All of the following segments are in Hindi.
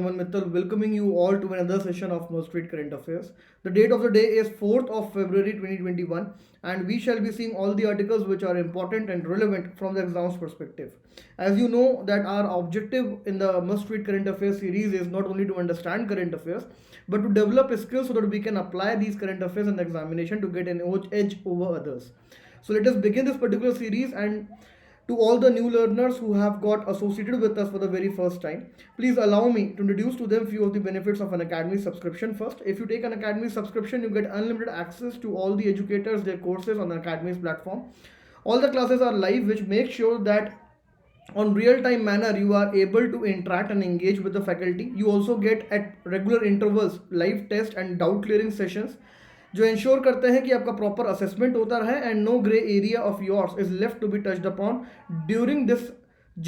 Aman Mittal welcoming you all to another session of Most Read Current Affairs. The date of the day is 4th of February 2021 and we shall be seeing all the articles which are important and relevant from the exam's perspective. As you know that our objective in the Must Read Current Affairs series is not only to understand current affairs but to develop a skill so that we can apply these current affairs in the examination to get an edge over others. So let us begin this particular series, and to all the new learners who have got associated with us for the very first time, please allow me to introduce to them few of the benefits of an academy subscription. First, if you take an academy subscription, you get unlimited access to all the educators, their courses on the academy's platform. All the classes are live, which makes sure that on real time manner you are able to interact and engage with the faculty. You also get at regular intervals live test and doubt clearing sessions जो इंश्योर करते हैं कि आपका प्रॉपर असेसमेंट होता रहे and no grey area of yours is left to be touched upon during this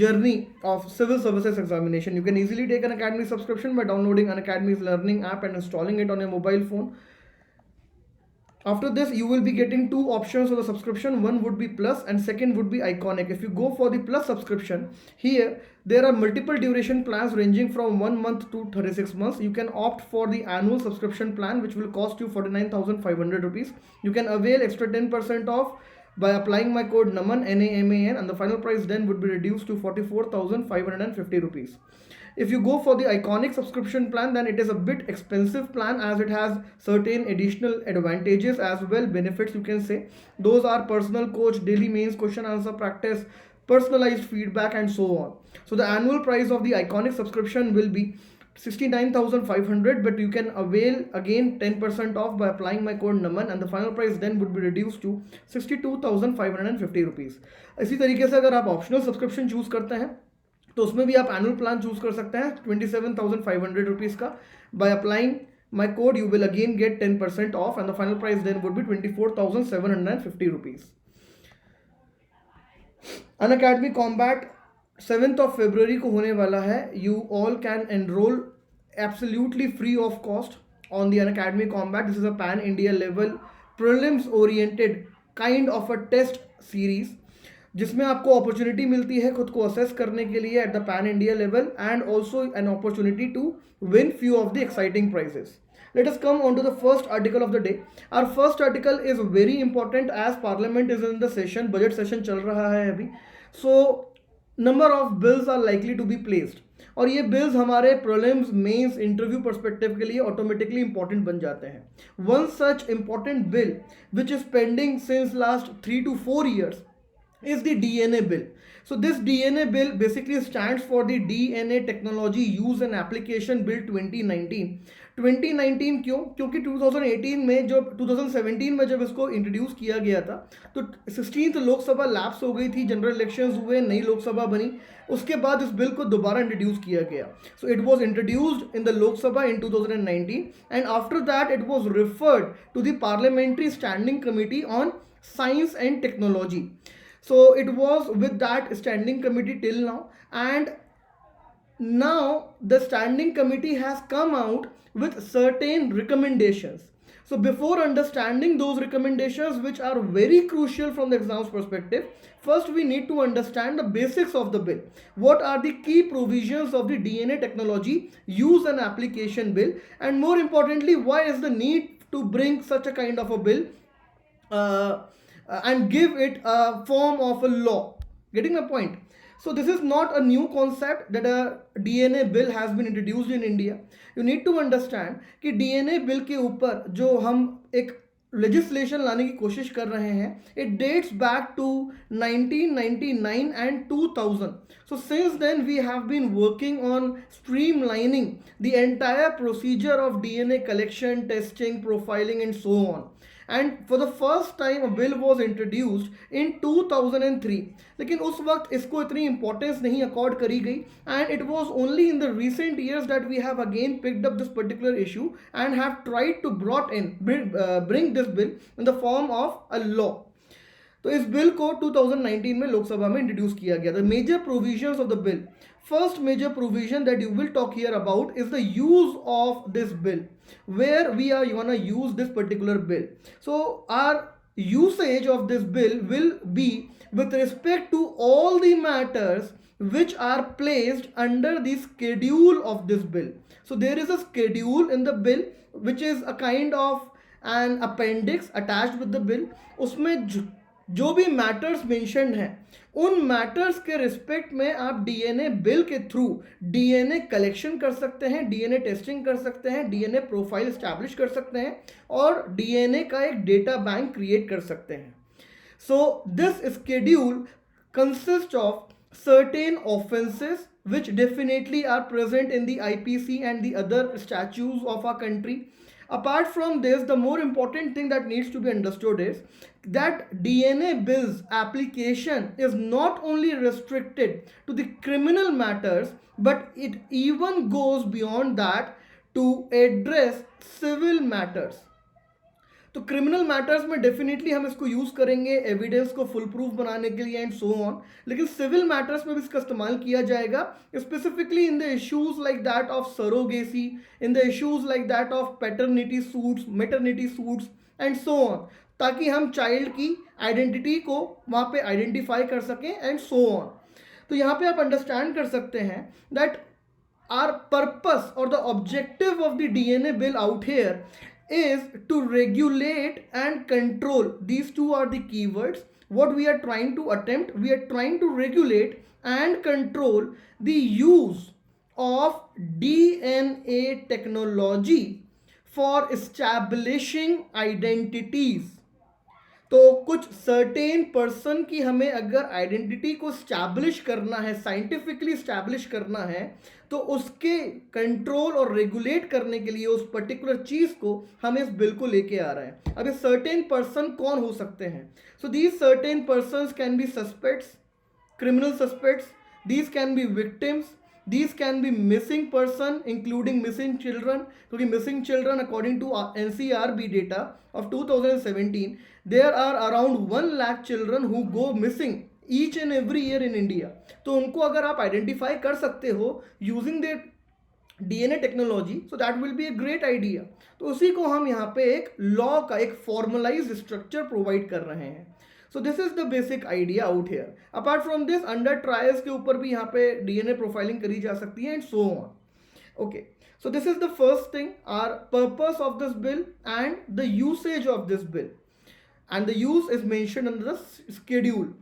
journey of civil services examination. You can easily take an academy subscription by downloading an academy's learning app and installing it on your mobile phone. After this, you will be getting two options for the subscription. One would be plus and second would be iconic. If you go for the plus subscription, here there are multiple duration plans ranging from 1 month to 36 months. You can opt for the annual subscription plan, which will cost you 49,500 rupees. You can avail extra 10% off by applying my code NAMAN, NAMAN, and the final price then would be reduced to 44,550 rupees. If you go for the iconic subscription plan, then it is a bit expensive plan as it has certain additional advantages as well, benefits you can say. Those are personal coach, daily mains, question answer practice, personalized feedback, and so on. So the annual price of the iconic subscription will be 69,500, but you can avail again 10% off by applying my code NAMAN, and the final price then would be reduced to 62,550 rupees. इसी तरीके से अगर आप ऑप्शनल सब्सक्रिप्शन चूज करते हैं तो उसमें भी आप एनुअल प्लान चूज कर सकते हैं 27,500 रुपीज का. By applying my code you will again get 10% off and the final price then would be 24,750 rupees. Unacademy combat 7th of February को होने वाला है. You all can enrol absolutely free of cost on the Unacademy Combat. This is a pan India level prelims oriented kind of a test series जिसमें आपको अपॉर्चुनिटी मिलती है खुद को असेस करने के लिए at the pan India level and also an opportunity to win few of the exciting prizes. Let us come on to the first article of the day. Our first article is very important as Parliament is in the session. Budget session चल रहा है अभी. So number of bills are likely to be placed. और ये बिल्स हमारे प्रीलिम्स मेंस इंटरव्यू पर्सपेक्टिव के लिए ऑटोमेटिकली इंपॉर्टेंट बन जाते हैं. One such important bill which is pending since last 3 to 4 years is the DNA bill. So this DNA bill basically stands for the DNA Technology Use and Application Bill 2019. 2019 क्यों? क्योंकि 2018 में जब 2017 में जब इसको इंट्रोड्यूस किया गया था तो 16th लोकसभा लैप्स हो गई थी, जनरल इलेक्शंस हुए, नई लोकसभा बनी, उसके बाद इस बिल को दोबारा इंट्रोड्यूस किया गया. So it was introduced in the Lok Sabha in 2019 and after that it was referred to the parliamentary standing committee on science and technology. So it was with that standing committee till now, and now the standing committee has come out with certain recommendations. So before understanding those recommendations, which are very crucial from the exam's perspective, first we need to understand the basics of the bill. What are the key provisions of the DNA Technology Use and Application Bill, and more importantly, why is the need to bring such a kind of a bill and give it a form of a law. Getting my point? So this is not a new concept that a DNA bill has been introduced in India. You need to understand कि DNA bill के ऊपर जो हम एक legislation लाने की कोशिश कर रहे हैं, it dates back to 1999 and 2000. So since then we have been working on streamlining the entire procedure of DNA collection, testing, profiling and so on. And for the first time a bill was introduced in 2003. लेकिन उस वक्त इसको इतनी importance नहीं accord करी गई, and it was only in the recent years that we have again picked up this particular issue and have tried to bring this bill in the form of a law. तो इस बिल को 2019 में लोकसभा में इंट्रोड्यूस किया गया. The major provisions of the bill. First major provision that you will talk here about is the use of this bill, where we are gonna use this particular bill. So our usage of this bill will be with respect to all the matters which are placed under the schedule of this bill. So there is a schedule in the bill which is a kind of an appendix attached with the bill. उसमें जो भी मैटर्स मेंशन्ड हैं उन मैटर्स के रिस्पेक्ट में आप डीएनए बिल के थ्रू डीएनए कलेक्शन कर सकते हैं, डीएनए टेस्टिंग कर सकते हैं, डीएनए प्रोफाइल एस्टैब्लिश कर सकते हैं और डीएनए का एक डेटा बैंक क्रिएट कर सकते हैं. So this schedule consist of certain offenses which definitely are present in the IPC and the other statutes of our country. Apart from this, the more important thing that needs to be understood is that DNA bills application is not only restricted to the criminal matters, but it even goes beyond that to address civil matters. तो क्रिमिनल मैटर्स में डेफिनेटली हम इसको यूज करेंगे एविडेंस को फुल प्रूफ बनाने के लिए एंड सो ऑन, लेकिन सिविल मैटर्स में भी इसका इस्तेमाल किया जाएगा, specifically in the issues like that of surrogacy, in the issues like that of paternity suits, maternity suits and so on, ताकि हम चाइल्ड की आइडेंटिटी को वहाँ पे आइडेंटिफाई कर सकें एंड सो ऑन. तो यहाँ पे आप अंडरस्टैंड कर सकते हैं दैट आर पर्पस और the objective of the DNA bill out here is to regulate and control. These two are the keywords. What we are trying to attempt, we are trying to regulate and control the use of DNA technology for establishing identities. तो कुछ सर्टेन पर्सन की हमें अगर आइडेंटिटी को स्टैब्लिश करना है, साइंटिफिकली स्टैब्लिश करना है, तो उसके कंट्रोल और रेगुलेट करने के लिए उस पर्टिकुलर चीज को हम इस बिल को लेके आ रहे हैं. अब ये सर्टेन पर्सन कौन हो सकते हैं? So these certain persons can be suspects, criminal suspects, these can be victims, these can be missing person including missing children, क्योंकि missing children according to NCRB data of 2017 there are around 1 lakh children who go missing each and every year in India. तो उनको अगर आप आइडेंटिफाई कर सकते हो using the DNA technology, so that will B a great idea. तो उसी को हम यहाँ पे एक लॉ का एक फॉर्मलाइज स्ट्रक्चर प्रोवाइड कर रहे हैं. सो this is the basic idea out here. Apart from this under trials के ऊपर भी यहाँ पे डीएनए प्रोफाइलिंग करी जा सकती है and so on. Okay, so this is the first thing, our purpose of this bill and the usage of this bill, and the use is mentioned under the schedule.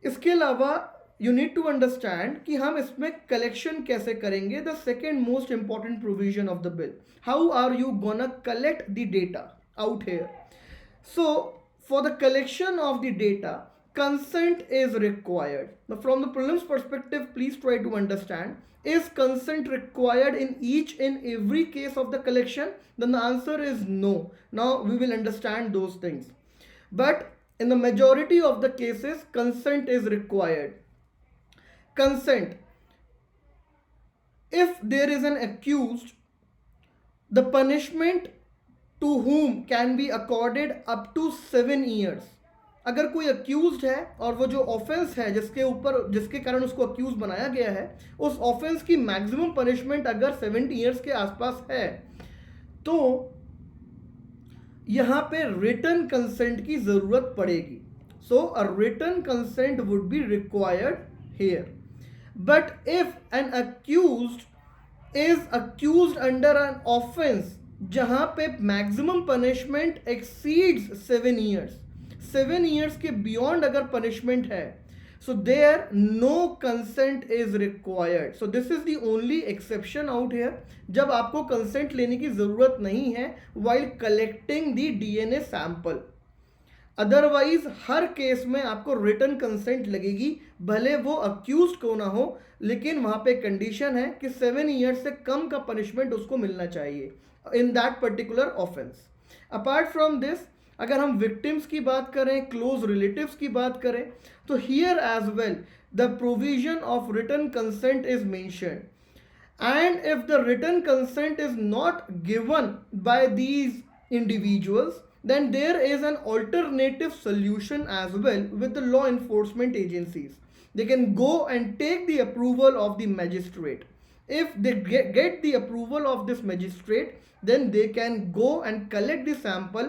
इसके अलावा यू नीड टू अंडरस्टैंड कि हम इसमें कलेक्शन कैसे करेंगे. The second most important provision of the bill, how are you gonna collect the data out here. So for the collection of the data, consent is required. Now from the prelims perspective, please try to understand, is consent required in each and every case of the collection? Then the answer is no. Now we will understand those things, but in the majority of the cases consent is required. Consent, if there is an accused, the punishment to whom can be accorded up to 7 years. अगर कोई अक्यूज्ड है और वो जो ऑफेंस है जिसके कारण उसको अक्यूज बनाया गया है, उस ऑफेंस की मैक्सिमम पनिशमेंट अगर 70 ईयर्स के आसपास है, तो यहाँ पे रिटन कंसेंट की जरूरत पड़ेगी. So a written consent would be required here. But if an accused is accused under an offence जहां पे maximum punishment exceeds 7 years, 7 years के बियॉन्ड अगर पनिशमेंट है, so there no consent is required. So this is the only exception out here, जब आपको कंसेंट लेने की जरूरत नहीं है while collecting the DNA sample. Otherwise हर केस में आपको रिटन कंसेंट लगेगी, भले वो अक्यूज्ड को ना हो, लेकिन वहां पे कंडीशन है कि 7 ईयर्स से कम का पनिशमेंट उसको मिलना चाहिए in that particular offense. Apart from this, अगर हम victims की बात करें, close relatives की बात करें, तो here as well the provision of written consent is mentioned, and if the written consent is not given by these individuals, then there is an alternative solution as well with the law enforcement agencies. They can go and take the approval of the magistrate. If they get the approval of this magistrate, then they can go and collect the sample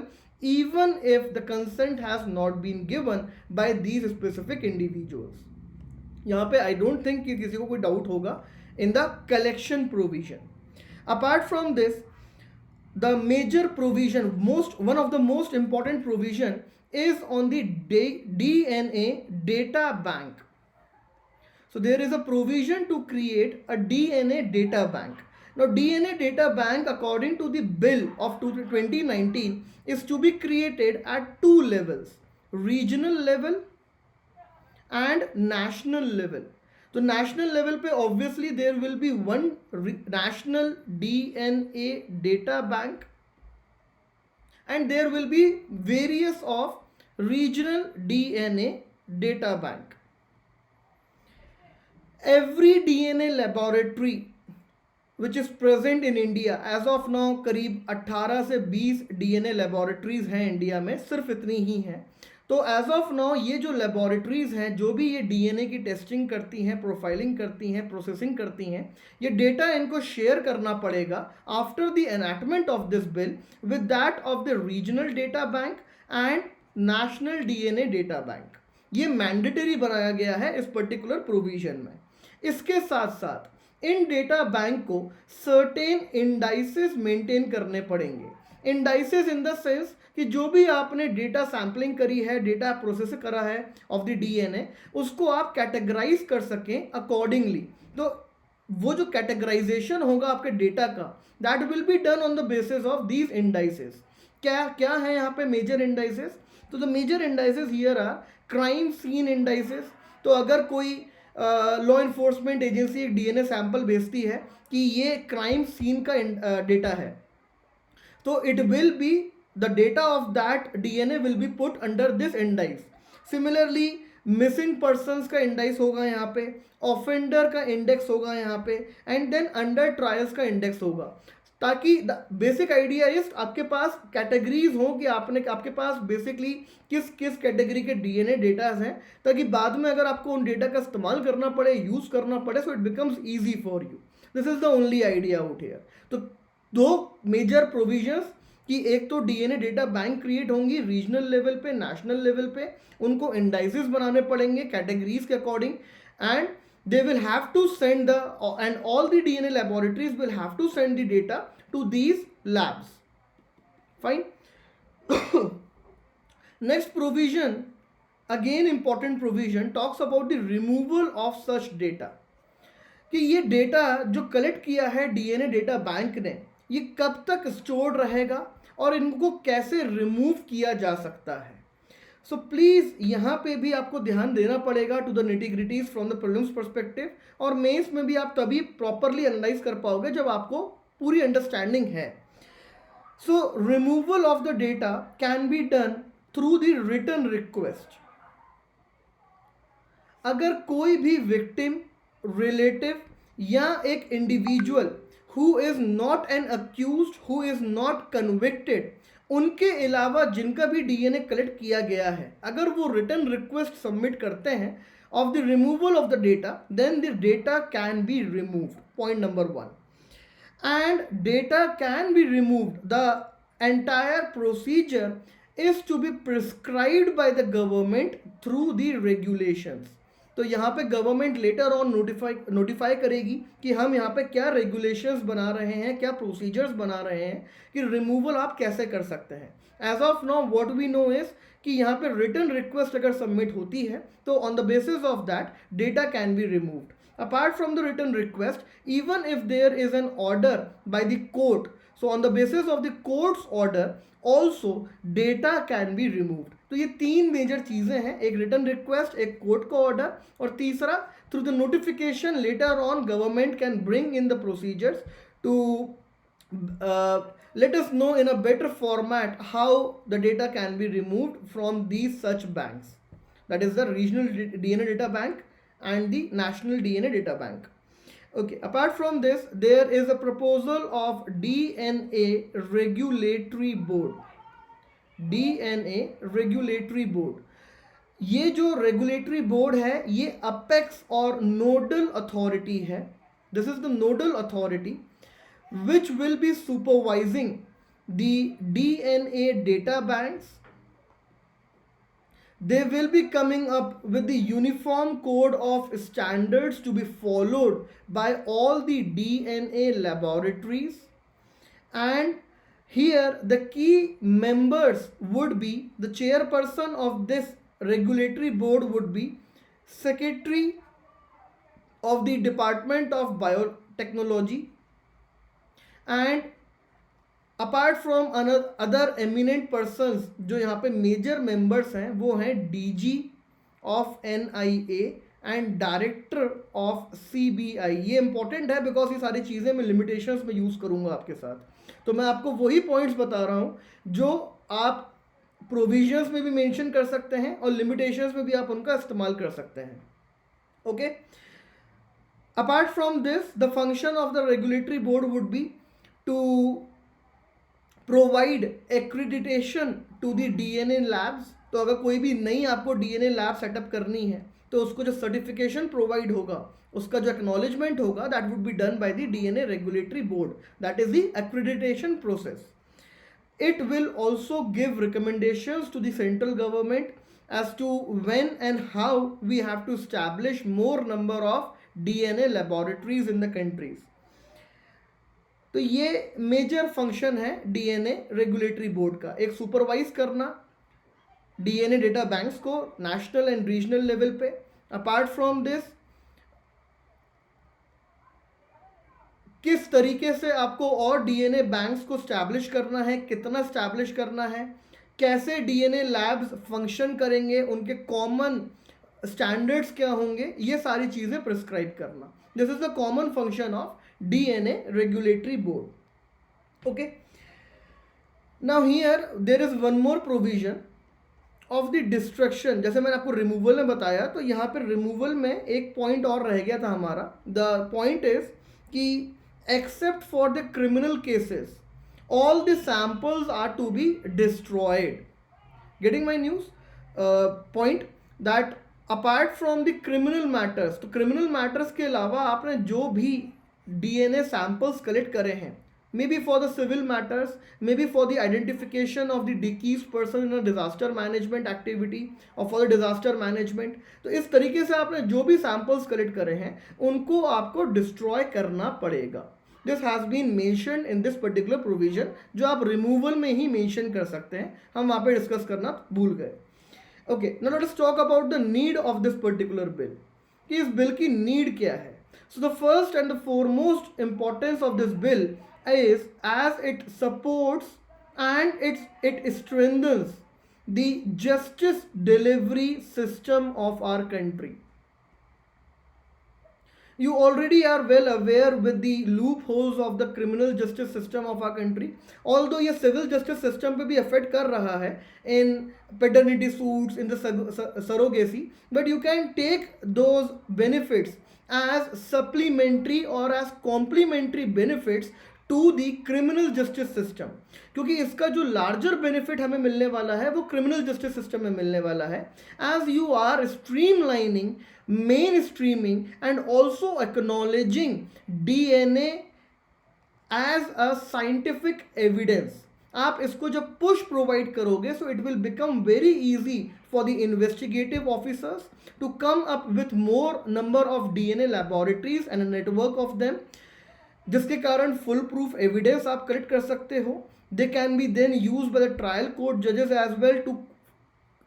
even if the consent has not been given by these specific individuals. यहाँ पे आई डोंट थिंक कि किसी को कोई डाउट होगा in the collection provision. Apart from this, the major provision, one of the most important provision is on the DNA data bank. So there is a provision to create a DNA data bank. Now DNA data bank, according to the bill of 2019, is to be created at two levels: regional level and national level. तो national level पे obviously there will be one national DNA data bank, and there will be various of regional DNA data bank. Every DNA laboratory which is present in India as of now, करीब 18 से 20 DNA laboratories हैं इंडिया में, सिर्फ इतनी ही हैं. तो एज ऑफ नाउ ये जो लेबोरेटरीज हैं, जो भी ये डीएनए की टेस्टिंग करती हैं, प्रोफाइलिंग करती हैं, प्रोसेसिंग करती हैं, ये डेटा इनको शेयर करना पड़ेगा after the enactment of this bill with that of the regional data bank and national DNA data bank. ये मैंडेटरी बनाया गया है इस पर्टिकुलर प्रोविजन में. इसके साथ साथ इन डेटा बैंक को सर्टेन इंडाइसेस मेंटेन करने पड़ेंगे. इंडाइसेस इन द सेंस कि जो भी आपने डेटा सैम्पलिंग करी है, डेटा प्रोसेस करा है ऑफ द डीएनए, उसको आप कैटेगराइज कर सकें अकॉर्डिंगली. तो वो जो कैटेगराइजेशन होगा आपके डेटा का, that will be done on the basis of these indices. क्या क्या है यहाँ पे मेजर इंडाइसेस? तो the major indices here are crime scene indices. तो अगर कोई लॉ इन्फोर्समेंट एजेंसी एक डीएनए सैंपल भेजती है कि ये क्राइम सीन का डेटा है, तो it will be the data of that DNA will be put under this index. Similarly, missing persons का इंडेक्स होगा यहाँ पे, ऑफेंडर का इंडेक्स होगा यहाँ पे, एंड देन अंडर ट्रायल्स का इंडेक्स होगा. ताकि बेसिक आइडिया इज आपके पास कैटेगरीज हो कि आपके पास बेसिकली किस किस कैटेगरी के डीएनए डेटाज हैं, ताकि बाद में अगर आपको उन डेटा का इस्तेमाल करना पड़े, यूज करना पड़े, सो it becomes easy for you. This is the only idea out here. तो दो मेजर प्रोविजंस कि एक तो डीएनए डेटा बैंक क्रिएट होंगी रीजनल लेवल पे, नेशनल लेवल पे, उनको इंडाइसेस बनाने पड़ेंगे कैटेगरीज के according, and they will have to send and all the DNA laboratories will have to send the data to these labs. Fine. Next provision, again important provision, talks about the removal of such data. कि ये डेटा जो कलेक्ट किया है डीएनए डेटा बैंक ने, ये कब तक स्टोर्ड रहेगा और इनको कैसे रिमूव किया जा सकता है. सो प्लीज़ यहाँ पे भी आपको ध्यान देना पड़ेगा to the nitty gritties from the prelims perspective, और मेंस में भी आप तभी प्रॉपरली एनालाइज कर पाओगे जब आपको पूरी अंडरस्टैंडिंग है. So removal of the data can be done through the written request. अगर कोई भी विक्टिम, रिलेटिव या एक individual who is not an accused, who is not convicted, उनके अलावा जिनका भी डीएनए कलेक्ट किया गया है, अगर वो रिटर्न रिक्वेस्ट सबमिट करते हैं of the removal of the data, then the data can be removed. Point number 1. And data can be removed. The entire procedure is to be prescribed by the government through the regulations. तो यहाँ पे गवर्नमेंट लेटर ऑन नोटिफाई करेगी कि हम यहाँ पे क्या रेगुलेशंस बना रहे हैं, क्या प्रोसीजर्स बना रहे हैं कि रिमूवल आप कैसे कर सकते हैं. As of now what we know is कि यहाँ पे रिटर्न रिक्वेस्ट अगर सबमिट होती है तो on the basis of that data can be removed. Apart from the return request, even if there is an order by the court, so on the basis of the court's order also data can be removed. तो ये तीन मेजर चीज़ें हैं, एक रिटर्न रिक्वेस्ट, एक कोर्ट का ऑर्डर, और तीसरा through the notification letter on government can bring in the procedures to let us know in a better format how the data can be removed from these such banks, that is the regional DNA data bank and the national DNA data bank. Okay, apart from this, there is a proposal of DNA regulatory board. DNA regulatory board. ये जो रेगुलेटरी बोर्ड है, ये अपेक्स और नोडल अथॉरिटी है. This is the nodal authority which will be supervising the DNA data banks, they will be coming up with the uniform code of standards to be followed by all the DNA laboratories. And here the key members would be, the chairperson of this regulatory board would be secretary of the Department of Biotechnology, and apart from other eminent persons जो यहाँ पे मेजर मेंबर्स हैं वो हैं DG of NIA and director of CBI. ये इंपॉर्टेंट है बिकॉज ये सारी चीज़ें मैं लिमिटेशंस में यूज़ करूँगा आपके साथ. तो मैं आपको वही पॉइंट्स बता रहा हूँ जो आप प्रोविजंस में भी मेंशन कर सकते हैं और लिमिटेशंस में भी आप उनका इस्तेमाल कर सकते हैं. Okay. Apart from this the function of the regulatory board would be to provide accreditation to the DNA labs. तो अगर कोई भी नई आपको डीएनए लैब सेटअप करनी है तो उसको जो सर्टिफिकेशन प्रोवाइड होगा, उसका जो एक्नॉलेजमेंट होगा, that would be done by the DNA regulatory board. That is the accreditation process. It will also give recommendations to the central government as to when and how we have to establish more number of DNA laboratories in the countries. तो ये मेजर फंक्शन है डीएनए रेगुलेटरी बोर्ड का, एक सुपरवाइज करना डीएनए डेटा बैंक्स को नेशनल एंड रीजनल लेवल पे. अपार्ट फ्रॉम दिस, किस तरीके से आपको और डीएनए बैंक्स को स्टैब्लिश करना है, कितना स्टैब्लिश करना है, कैसे डीएनए लैब्स फंक्शन करेंगे, उनके कॉमन स्टैंडर्ड्स क्या होंगे, ये सारी चीज़ें प्रिस्क्राइब करना. This is the common function of DNA regulatory board. Okay. Now here there is one more provision of the destruction. जैसे मैंने आपको रिमूवल में बताया, तो यहाँ पर रिमूवल में एक पॉइंट और रह गया था हमारा. द पॉइंट इज कि except for the criminal cases all the samples are to be destroyed. Getting my news point that apart from the criminal matters, तो criminal matters के अलावा आपने जो भी डीएनए सैंपल्स कलेक्ट करे हैं, may be for the civil matters, may be for the identification of the डिकीज person in a disaster management activity और फॉर द डिजास्टर मैनेजमेंट, तो इस तरीके से आपने जो भी सैंपल्स कलेक्ट करे हैं उनको आपको डिस्ट्रॉय करना पड़ेगा. This has been mentioned in this particular provision, जो आप रिमूवल में ही मेंशन कर सकते हैं. हम वहाँ पे डिस्कस करना भूल गए. Okay, now let's talk about the need of this particular bill, कि इस बिल की नीड क्या है. So the first and the foremost importance of this bill is as it supports and it strengthens the justice delivery system of our country. You already are well aware with the loopholes of the criminal justice system of our country. Although ये civil justice system पे भी affect कर रहा है in paternity suits, in the surrogacy, but you can take those benefits as supplementary or as complementary benefits to the criminal justice system. क्योंकि इसका जो larger benefit हमें मिलने वाला है वो criminal justice system में मिलने वाला है, as you are streamlining, mainstreaming and also acknowledging DNA as a scientific evidence. आप इसको जब पुश प्रोवाइड करोगे, so it will become very easy for the investigative officers to come up with more number of DNA laboratories and network of them, जिसके कारण फुल प्रूफ एविडेंस आप कलेक्ट कर सकते हो. They can be then used by the trial court जजेस as well to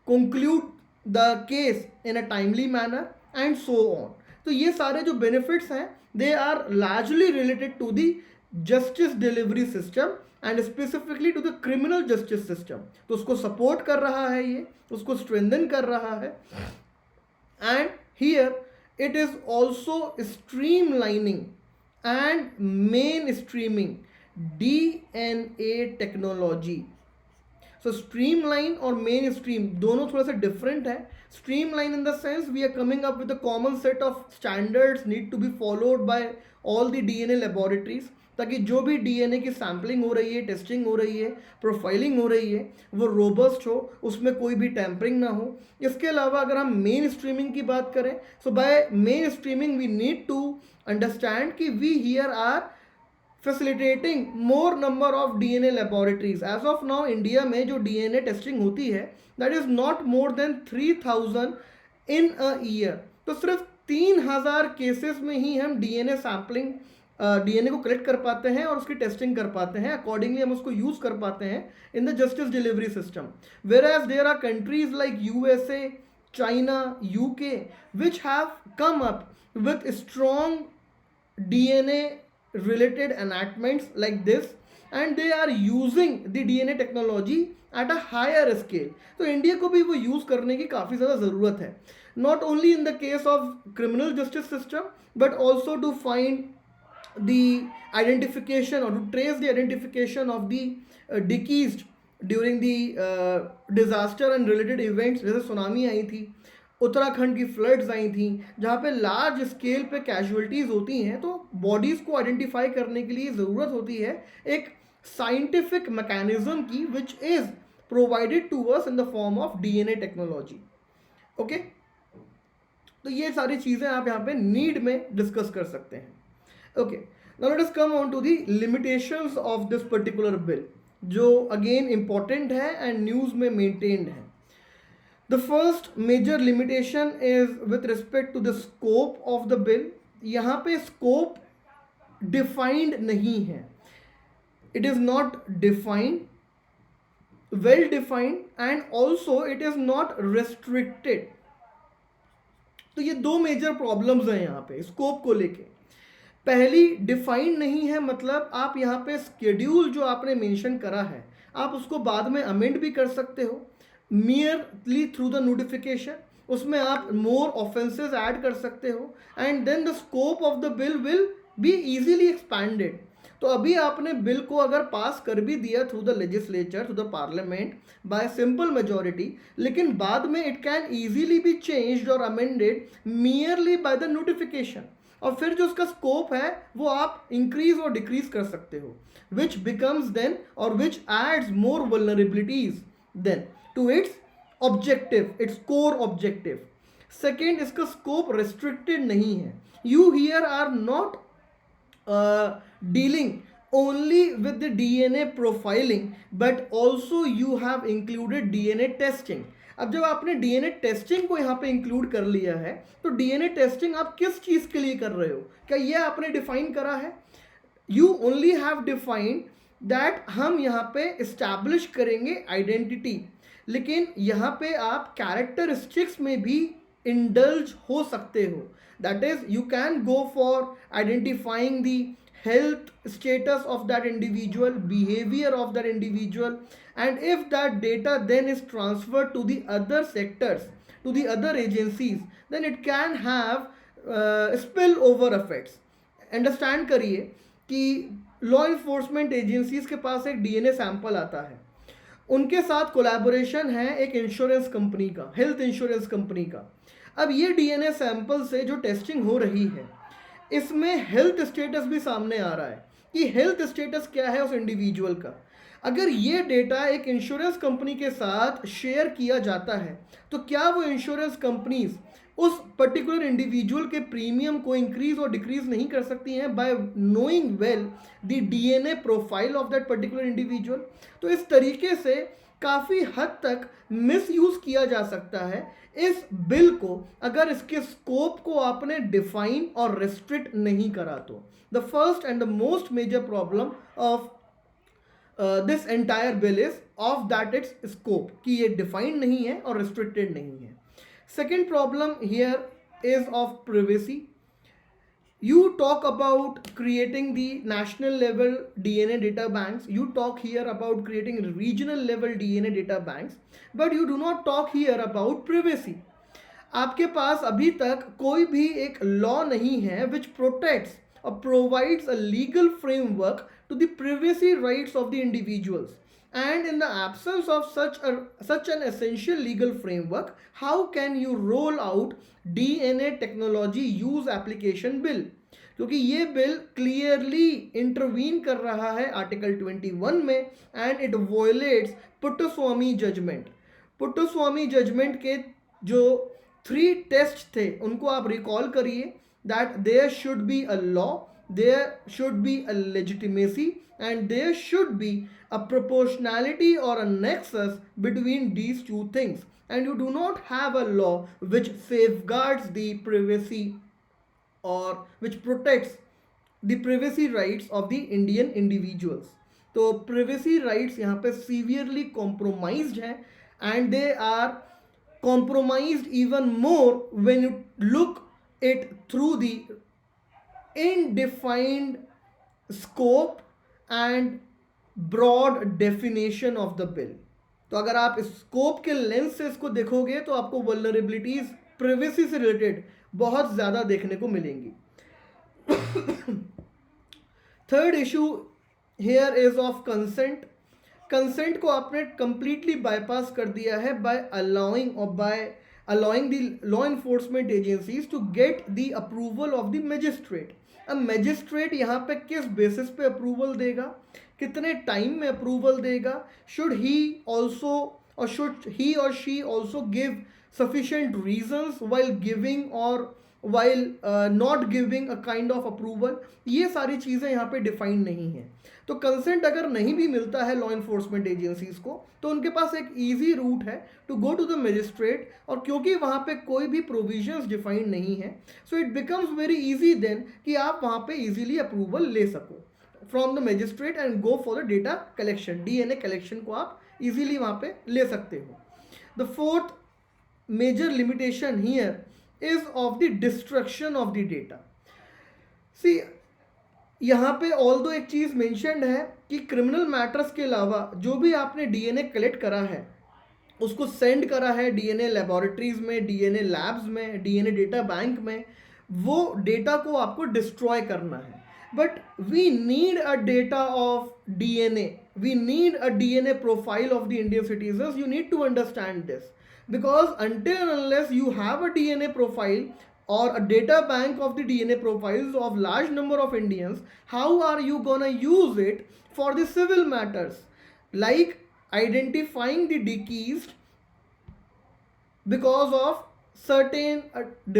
conclude the case in a timely manner and so on. तो ये सारे जो बेनिफिट्स हैं they are largely related to the justice delivery system and specifically to the criminal justice system. तो उसको सपोर्ट कर रहा है, ये उसको स्ट्रेंथन कर रहा है. And here it is also streamlining and mainstreaming DNA technology. So streamline और मेन स्ट्रीम दोनों थोड़ा सा डिफरेंट है. Streamline in the sense we are coming up with a common set of standards need to be followed by all the DNA laboratories, ताकि जो भी डीएनए की सैम्पलिंग हो रही है, टेस्टिंग हो रही है, प्रोफाइलिंग हो रही है, वो रोबस्ट हो, उसमें कोई भी टैंपरिंग ना हो. इसके अलावा अगर हम मेन स्ट्रीमिंग की बात करें, so by mainstreaming we need to understand कि we here are facilitating more number of DNA laboratories. As of now India में जो DNA टेस्टिंग होती है that is not more than 3000 in a year. तो सिर्फ 3000 केसेस में ही हम DNA सैम्पलिंग डीएनए को कलेक्ट कर पाते हैं और उसकी टेस्टिंग कर पाते हैं, अकॉर्डिंगली हम उसको यूज कर पाते हैं in the justice delivery system. Whereas there are countries like USA, China, UK which have come up with strong DNA related enactments like this and they are using the DNA technology at a higher scale. तो इंडिया को भी वो यूज करने की काफ़ी ज़्यादा ज़रूरत है, not only in the case of criminal justice system but also to find the identification or to trace the identification of the deceased during the disaster and related events. जैसे सुनामी आई थी, उत्तराखंड की फ्लड्स आई थी, जहाँ पे लार्ज स्केल पे कैजुअलिटीज़ होती हैं, तो बॉडीज़ को आइडेंटिफाई करने के लिए ज़रूरत होती है एक साइंटिफिक मैकेनिज्म की which is provided to us in the form of DNA technology. Okay, तो ये सारी चीज़ें आप यहाँ पे नीड में डिस्कस कर सकते हैं. Okay, now let us come on to the limitations of this particular bill, जो अगेन इम्पॉर्टेंट है एंड न्यूज़ में मेंटेन्ड है. The first major limitation is with respect to the scope of the bill. यहाँ पे scope defined नहीं है. It is not defined, well defined and also it is not restricted. तो ये दो मेजर प्रॉब्लम्स हैं यहाँ पे स्कोप को लेके. पहली, डिफाइंड नहीं है, मतलब आप यहाँ पे स्केड्यूल जो आपने मेंशन करा है आप उसको बाद में अमेंड भी कर सकते हो merely through the notification. उसमें आप more offenses ऐड कर सकते हो and then the scope of the bill will be easily expanded. तो अभी आपने बिल को अगर पास कर भी दिया through the legislature, through the parliament by simple majority, लेकिन बाद में it can easily be changed और amended merely by the notification, और फिर जो उसका स्कोप है वो आप इंक्रीज और डिक्रीज कर सकते हो, विच बिकम्स देन और which adds more vulnerabilities then to its objective, its core objective. Second, इसका scope restricted नहीं है. You here are not dealing only with the DNA profiling but also you have included DNA testing. अब जब आपने DNA टेस्टिंग को यहाँ पे इंक्लूड कर लिया है तो DNA टेस्टिंग आप किस चीज़ के लिए कर रहे हो, क्या ये आपने डिफाइन करा है? You only have defined that हम यहाँ पे इस्टेब्लिश करेंगे आइडेंटिटी, लेकिन यहाँ पे आप कैरेक्टरिस्टिक्स में भी इंडल्ज हो सकते हो. That is you can go for identifying the health status of that individual, behaviour of that individual, and if that data then is transferred to the other sectors, to the other agencies, then it can have spill over effects. Understand करिए कि लॉ इन्फोर्समेंट एजेंसीज के पास एक डीएनए सैंपल आता है, उनके साथ कोलैबोरेशन है एक इंश्योरेंस कंपनी का, हेल्थ इंश्योरेंस कंपनी का. अब ये डीएनए सैंपल से जो टेस्टिंग हो रही है इसमें हेल्थ स्टेटस भी सामने आ रहा है कि हेल्थ स्टेटस क्या है उस इंडिविजुअल का. अगर ये डेटा एक इंश्योरेंस कंपनी के साथ शेयर किया जाता है तो क्या वो इंश्योरेंस कंपनीज उस पर्टिकुलर इंडिविजुअल के प्रीमियम को इंक्रीज और डिक्रीज नहीं कर सकती हैं bye knowing well the DNA profile of that particular individual? तो इस तरीके से काफ़ी हद तक मिसयूज किया जा सकता है इस बिल को अगर इसके स्कोप को आपने डिफाइन और रिस्ट्रिक्ट नहीं करा तो. The first and the most major problem of this entire bill is of that its scope, कि ये डिफाइंड नहीं है और रिस्ट्रिक्टेड नहीं है. Second problem here is of privacy. You talk about creating the national level DNA data banks, you talk here about creating regional level DNA data banks, but you do not talk here about privacy. आपके पास अभी तक कोई भी एक लॉ नहीं है which protects or provides a legal framework to the privacy rights of the individuals. And in the absence of such an essential legal framework, how can you roll out DNA technology use application bill? क्योंकि ये बिल क्लियरली इंटरवीन कर रहा है आर्टिकल 21 में and it violates Puttaswamy judgement. Puttaswamy judgement के जो 3 टेस्ट थे उनको आप रिकॉल करिए, that there should be a law there should be a legitimacy and there should be a proportionality or a nexus between these two things. And you do not have a law which safeguards the privacy or which protects the privacy rights of the Indian individuals. तो privacy rights यहाँ पे severely compromised हैं and they are compromised even more when you look it through the indefined scope and broad definition of the bill. तो अगर आप स्कोप के लेंस से इसको देखोगे तो आपको वल्नरेबिलिटीज प्रिवेसी से रिलेटेड बहुत ज़्यादा देखने को मिलेंगी. Third issue here is of consent. Consent को आपने कंप्लीटली बाईपास कर दिया है bye allowing the law enforcement agencies to get the approval of the magistrate. अब मैजिस्ट्रेट यहाँ पे किस बेसिस पे अप्रूवल देगा, कितने टाइम में अप्रूवल देगा, शुड ही और she also give sufficient reasons while giving or while not giving a kind of approval. ये सारी चीज़ें यहाँ पे डिफाइन नहीं है. तो कंसेंट अगर नहीं भी मिलता है लॉ इन्फोर्समेंट एजेंसीज को तो उनके पास एक ईजी रूट है to go to the magistrate, और क्योंकि वहाँ पे कोई भी प्रोविजंस डिफाइंड नहीं है so it becomes very easy then कि आप वहाँ पे इजीली अप्रूवल ले सको from the magistrate and go for the data collection. DNA collection को आप इजीली वहाँ पे ले सकते हो. The fourth major limitation here is of the destruction of the data. See, यहाँ पे although एक चीज़ mentioned है कि criminal matters के अलावा जो भी आपने DNA कलेक्ट करा है उसको सेंड करा है DNA लेबोरेटरीज में, DNA लैब्स में, DNA डेटा बैंक में, वो डेटा को आपको डिस्ट्रॉय करना है. But we need a data of DNA, we need a DNA profile of the Indian citizens. You need to understand this. Because until and unless you have a DNA profile or a data bank of the DNA profiles of large number of Indians, how are you gonna use it for the civil matters like identifying the deceased because of certain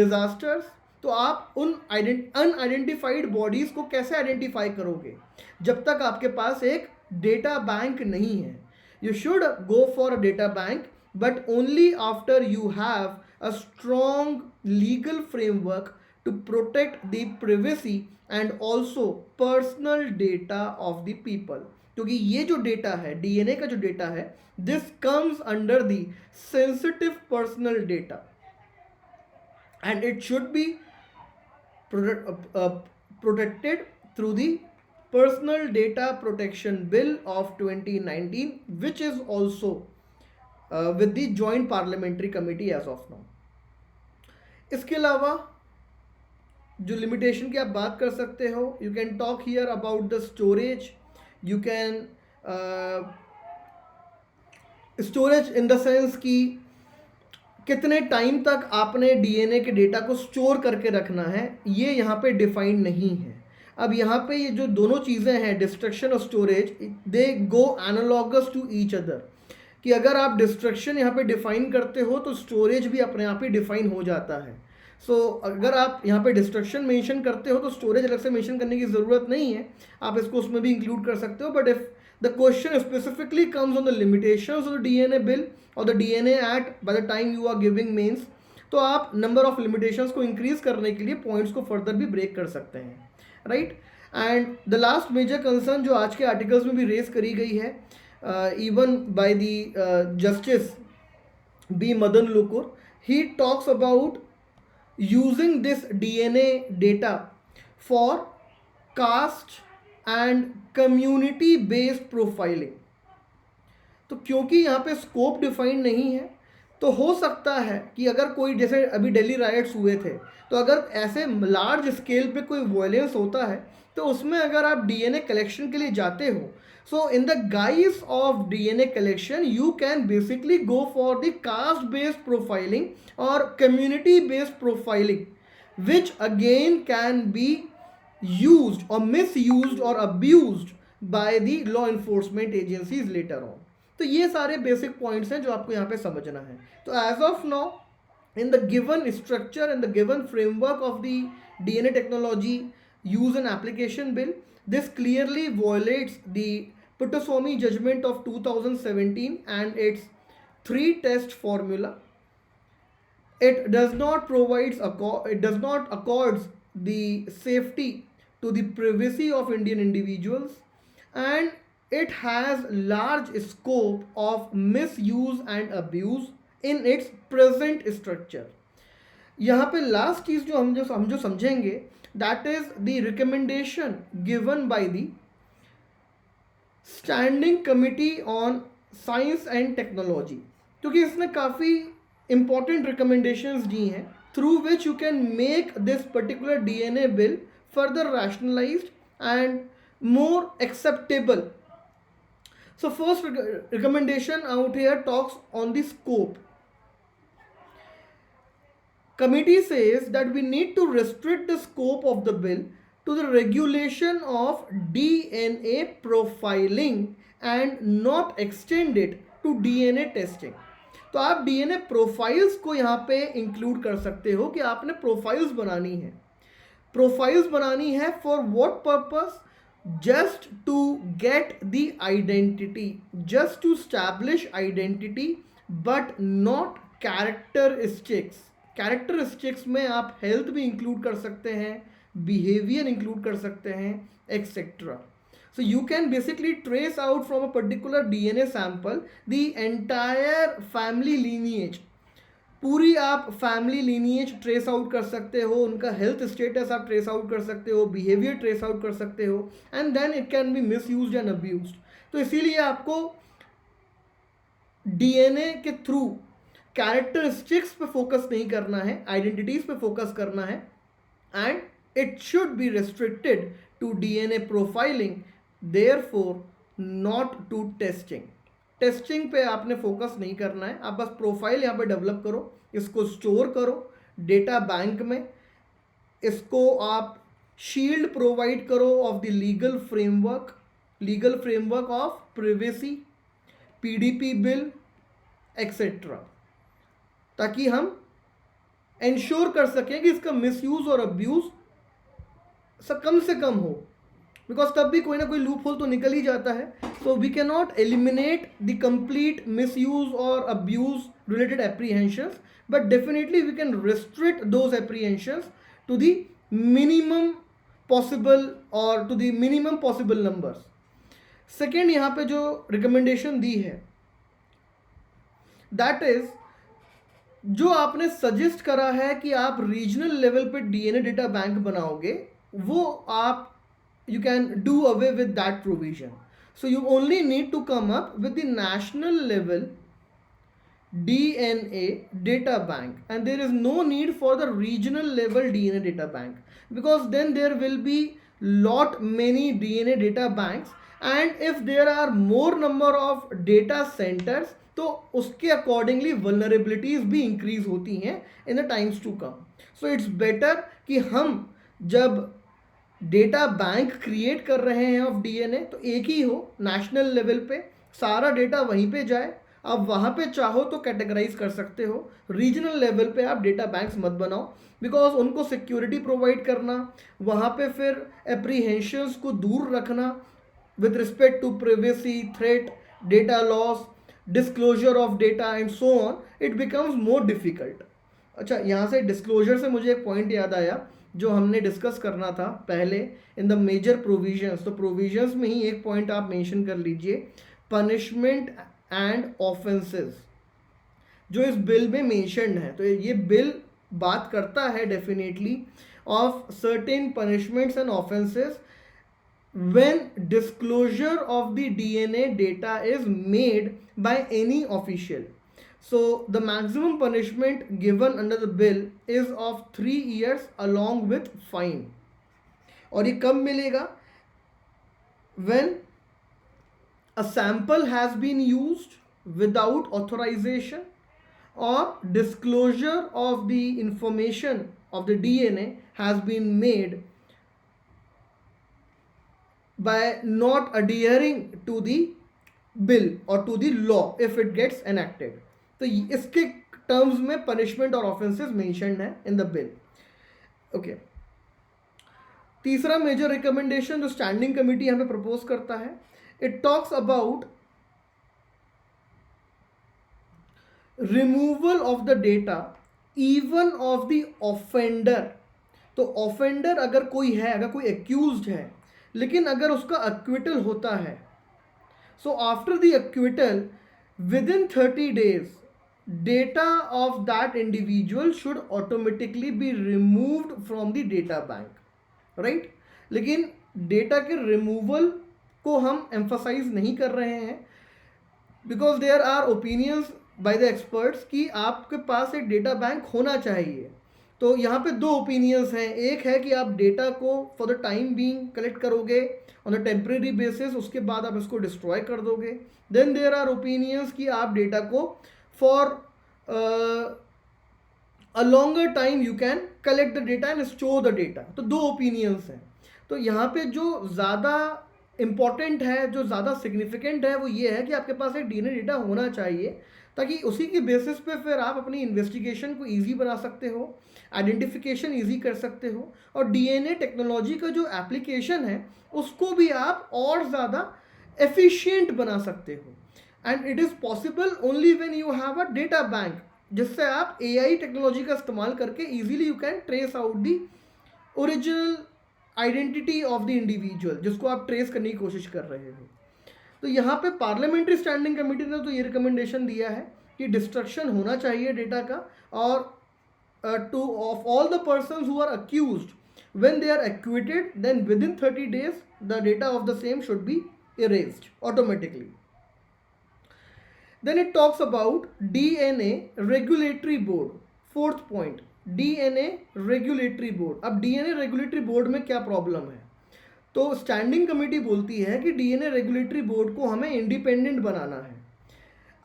disasters? तो आप उन अनआइडेंटिफाइड बॉडीज को कैसे आइडेंटिफाई करोगे जब तक आपके पास एक डेटा बैंक नहीं है. You should go for a data bank, but only after you have a strong legal framework to protect the privacy and also personal data of the people. क्योंकि ये जो डेटा है, डीएनए का जो डेटा है, this comes under the sensitive personal data and it should be protected through the Personal Data Protection Bill of 2019, which is also with the joint parliamentary committee as of now. इसके अलावा जो लिमिटेशन की आप बात कर सकते हो, you can talk here about the storage. You can storage in the sense कि कितने टाइम तक आपने डीएनए के डेटा को स्टोर करके रखना है, ये यहाँ पे डिफाइंड नहीं है. अब यहाँ पे ये जो दोनों चीज़ें हैं, डिस्ट्रक्शन और storage, they go analogous to each other. कि अगर आप डिस्ट्रक्शन यहाँ पे डिफाइन करते हो तो स्टोरेज भी अपने आप ही डिफाइन हो जाता है. सो अगर आप यहाँ पे डिस्ट्रक्शन मेंशन करते हो तो स्टोरेज अलग से मेंशन करने की ज़रूरत नहीं है, आप इसको उसमें भी इंक्लूड कर सकते हो. But if the question specifically comes on the limitations of the DNA bill और the DNA act by the time you are giving mains, तो आप नंबर ऑफ लिमिटेशंस को इंक्रीज करने के लिए पॉइंट्स को फर्दर भी ब्रेक कर सकते हैं, right. And the last major concern जो आज के आर्टिकल्स में भी रेज करी गई है, even by the Justice B. Madan Lokur, he talks about using this DNA data for caste and community based profiling. तो क्योंकि यहाँ पे स्कोप डिफाइन नहीं है तो हो सकता है कि अगर कोई, जैसे अभी दिल्ली राइट्स हुए थे, तो अगर ऐसे लार्ज स्केल पे कोई वायलेंस होता है तो उसमें अगर आप डीएनए कलेक्शन के लिए जाते हो, so in the guise of DNA collection you can basically go for the caste based profiling or community based profiling, which again can be used or misused or abused by the law enforcement agencies later on. तो ये सारे बेसिक पॉइंट्स हैं जो आपको यहाँ पे समझना है. तो as of now in the given structure and the given framework of the DNA technology, use an application bill. This clearly violates the Puttaswamy judgment of 2017 and its three test formula. It does not accords the safety to the privacy of Indian individuals, and it has large scope of misuse and abuse in its present structure. यहाँ पे लास्ट चीज़ जो हम जो समझेंगे, that is the recommendation given by the standing committee on science and technology, क्योंकि इसने काफ़ी इंपॉर्टेंट रिकमेंडेशंस दी हैं through which you can make this particular DNA bill further rationalised and more acceptable. So first recommendation out here talks on the scope. Committee says that we need to restrict the scope of the bill to the regulation of DNA profiling and not extend it to DNA testing. तो आप DNA profiles को यहाँ पे इंक्लूड कर सकते हो कि आपने प्रोफाइल्स बनानी है. प्रोफाइल्स बनानी है for what purpose? Just to get the identity, just to establish identity, but not characteristics. Characteristics में आप health भी include कर सकते हैं, behavior include कर सकते हैं, etc. So you can basically trace out from a particular DNA sample the entire family lineage. पूरी आप फैमिली लीनिएज ट्रेस आउट कर सकते हो, उनका हेल्थ स्टेटस आप ट्रेस आउट कर सकते हो, बिहेवियर ट्रेस आउट कर सकते हो, and then it can be misused and abused. तो इसीलिए आपको डीएनए के थ्रू कैरेक्टरिस्टिक्स पे फोकस नहीं करना है, आइडेंटिटीज पे फोकस करना है, and it should be restricted to DNA profiling, therefore not to testing. Testing पे आपने फोकस नहीं करना है, आप बस प्रोफाइल यहाँ पे डेवलप करो, इसको स्टोर करो डेटा बैंक में, इसको आप शील्ड प्रोवाइड करो off the legal framework of privacy, PDP bill etcetera, ताकि हम इंश्योर कर सकें कि इसका मिसयूज और अब्यूज कम से कम हो, बिकॉज तब भी कोई ना कोई लूप होल तो निकल ही जाता है. So we cannot eliminate the complete misuse और abuse related apprehensions, but definitely we can restrict those apprehensions to the minimum possible और to the minimum possible numbers. Second यहाँ पे जो रिकमेंडेशन दी है, दैट इज जो आपने सजेस्ट करा है कि आप रीजनल लेवल पे डीएनए डेटा बैंक बनाओगे, वो आप you can do away with that provision. So you only need to come up with the national level DNA data bank, and there is no need for the regional level DNA data bank, because then there will be many DNA data banks, and if there are more number of data centers, तो उसके accordingly vulnerabilities भी increase होती हैं in the times to come. So it's better कि हम जब डेटा बैंक क्रिएट कर रहे हैं ऑफ डीएनए, तो एक ही हो नेशनल लेवल पे, सारा डेटा वहीं पे जाए. आप वहाँ पे चाहो तो कैटेगराइज कर सकते हो, रीजनल लेवल पे आप डेटा बैंक्स मत बनाओ, बिकॉज उनको सिक्योरिटी प्रोवाइड करना, वहाँ पे फिर एप्रीहेंशंस को दूर रखना with respect to privacy, threat, data loss, disclosure of data and so on, it becomes more difficult. अच्छा, यहाँ से डिस्क्लोजर से मुझे एक पॉइंट याद आया जो हमने डिस्कस करना था पहले इन द मेजर प्रोविजंस. तो प्रोविजंस में ही एक पॉइंट आप मेंशन कर लीजिए, पनिशमेंट एंड ऑफेंसेस, जो इस बिल में मेंशन्ड है. तो ये बिल बात करता है definitely of certain punishments and offences when disclosure of the DNA data is made by any official. So the maximum punishment given under the bill is of 3 years along with fine. और ये कब मिलेगा? When a sample has been used without authorization or disclosure of the information of the DNA has been made by not adhering to the bill or to the law if it gets enacted. तो इसके टर्म्स में पनिशमेंट और ऑफेंसेस मेंशन्ड है इन द बिल. ओके, तीसरा मेजर रिकमेंडेशन जो स्टैंडिंग कमेटी यहाँ पे प्रपोज करता है, it talks about removal of the data even of the offender. तो ऑफेंडर अगर कोई है, अगर कोई एक्यूज्ड है, लेकिन अगर उसका एक्विटल होता है, so after the acquittal within 30 days data of that individual should automatically be removed from the data bank, right. लेकिन डेटा के रिमूवल को हम एम्फसाइज नहीं कर रहे हैं, because there are opinions by the experts कि आपके पास एक डेटा बैंक होना चाहिए। तो यहाँ पे दो ओपिनियंस हैं, एक है कि आप डेटा को for the time being collect करोगे ऑन अ टेम्परेरी बेसिस, उसके बाद आप इसको डिस्ट्रॉय कर दोगे। देन देयर आर ओपिनियंस कि आप डेटा को for a longer time you can collect the data and store the data. तो दो ओपिनियंस हैं। तो यहाँ पे जो ज़्यादा इम्पॉर्टेंट है, जो ज़्यादा सिग्निफिकेंट है, वो ये है कि आपके पास एक डीएनए डेटा होना चाहिए, ताकि उसी की बेसिस पे फिर आप अपनी इन्वेस्टिगेशन को ईजी बना सकते हो, आइडेंटिफिकेशन ईजी कर सकते हो, और डीएनए टेक्नोलॉजी का जो एप्लीकेशन है उसको भी आप और ज़्यादा एफिशिएंट बना सकते हो। And it is possible only when you have a data bank, जिससे आप एआई टेक्नोलॉजी का इस्तेमाल करके easily you can trace out the original identity of the individual, जिसको आप ट्रेस करने की कोशिश कर रहे हो। तो यहाँ पे पार्लियामेंट्री स्टैंडिंग कमेटी ने तो ये रिकमेंडेशन दिया है कि डिस्ट्रक्शन होना चाहिए डेटा का, और to of all the persons who are accused when they are acquitted, then within 30 days the data of the same should be erased automatically. Then it talks about DNA regulatory board. Fourth point, DNA regulatory board. अब DNA regulatory board में क्या प्रॉब्लम है? तो स्टैंडिंग कमेटी बोलती है कि डीएनए रेगुलेटरी बोर्ड को हमें इंडिपेंडेंट बनाना है।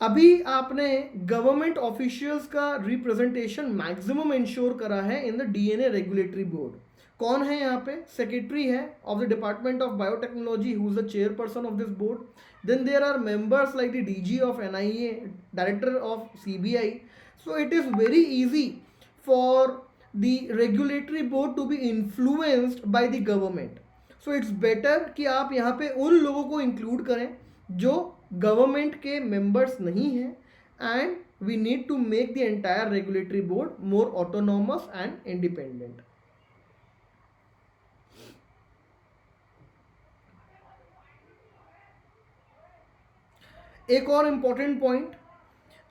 अभी आपने गवर्नमेंट ऑफिशियल्स का रिप्रेजेंटेशन मैक्सिमम इंश्योर करा है in the DNA regulatory board. कौन है यहाँ पे? सेक्रेटरी है of the department of biotechnology, who is the chairperson of this board. Then there are members like the DG of NIA, director of CBI. So it is very easy for the regulatory board to be influenced by the government. So it's better कि आप यहाँ पे उन लोगों को इंक्लूड करें जो गवर्नमेंट के मेंबर्स नहीं हैं, and we need to make the entire regulatory board more autonomous and independent. एक और इम्पॉर्टेंट पॉइंट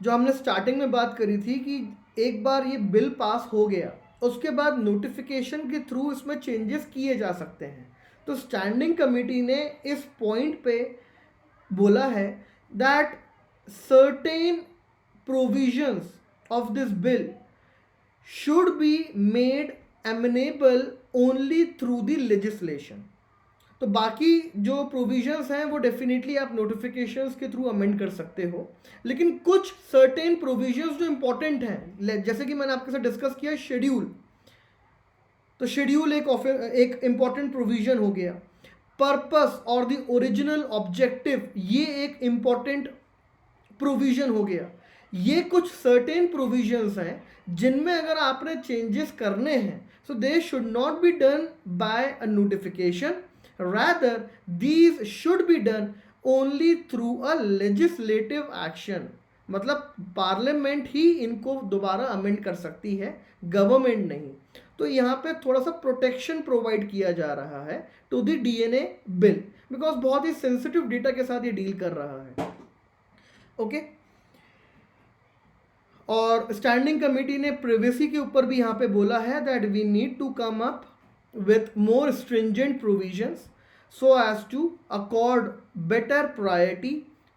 जो हमने स्टार्टिंग में बात करी थी कि एक बार ये बिल पास हो गया, उसके बाद नोटिफिकेशन के थ्रू इसमें चेंजेस किए जा सकते हैं। तो स्टैंडिंग कमेटी ने इस पॉइंट पे बोला है that certain provisions of this bill should be made एमेनेबल only through the legislation. तो बाकी जो प्रोविजंस हैं वो डेफिनेटली आप नोटिफिकेशंस के थ्रू अमेंड कर सकते हो, लेकिन कुछ सर्टेन प्रोविजंस जो इंपॉर्टेंट हैं, जैसे कि मैंने आपके साथ डिस्कस किया शेड्यूल, तो शेड्यूल एक इंपॉर्टेंट प्रोविजन हो गया। पर्पस और द ओरिजिनल ऑब्जेक्टिव, ये एक इंपॉर्टेंट प्रोविजन हो गया। ये कुछ सर्टेन प्रोविजंस हैं जिनमें अगर आपने चेंजेस करने हैं, so they should not be done by a notification, rather these should be done only through a legislative action। मतलब पार्लियामेंट ही इनको दोबारा अमेंड कर सकती है, गवर्नमेंट नहीं। तो यहाँ पे थोड़ा सा प्रोटेक्शन प्रोवाइड किया जा रहा है to the DNA bill, because बहुत ही सेंसिटिव डेटा के साथ ये डील कर रहा है। ओके और स्टैंडिंग कमेटी ने प्रिवेसी के ऊपर भी यहाँ पे बोला है that we need to come up with more stringent provisions so as to accord better priority,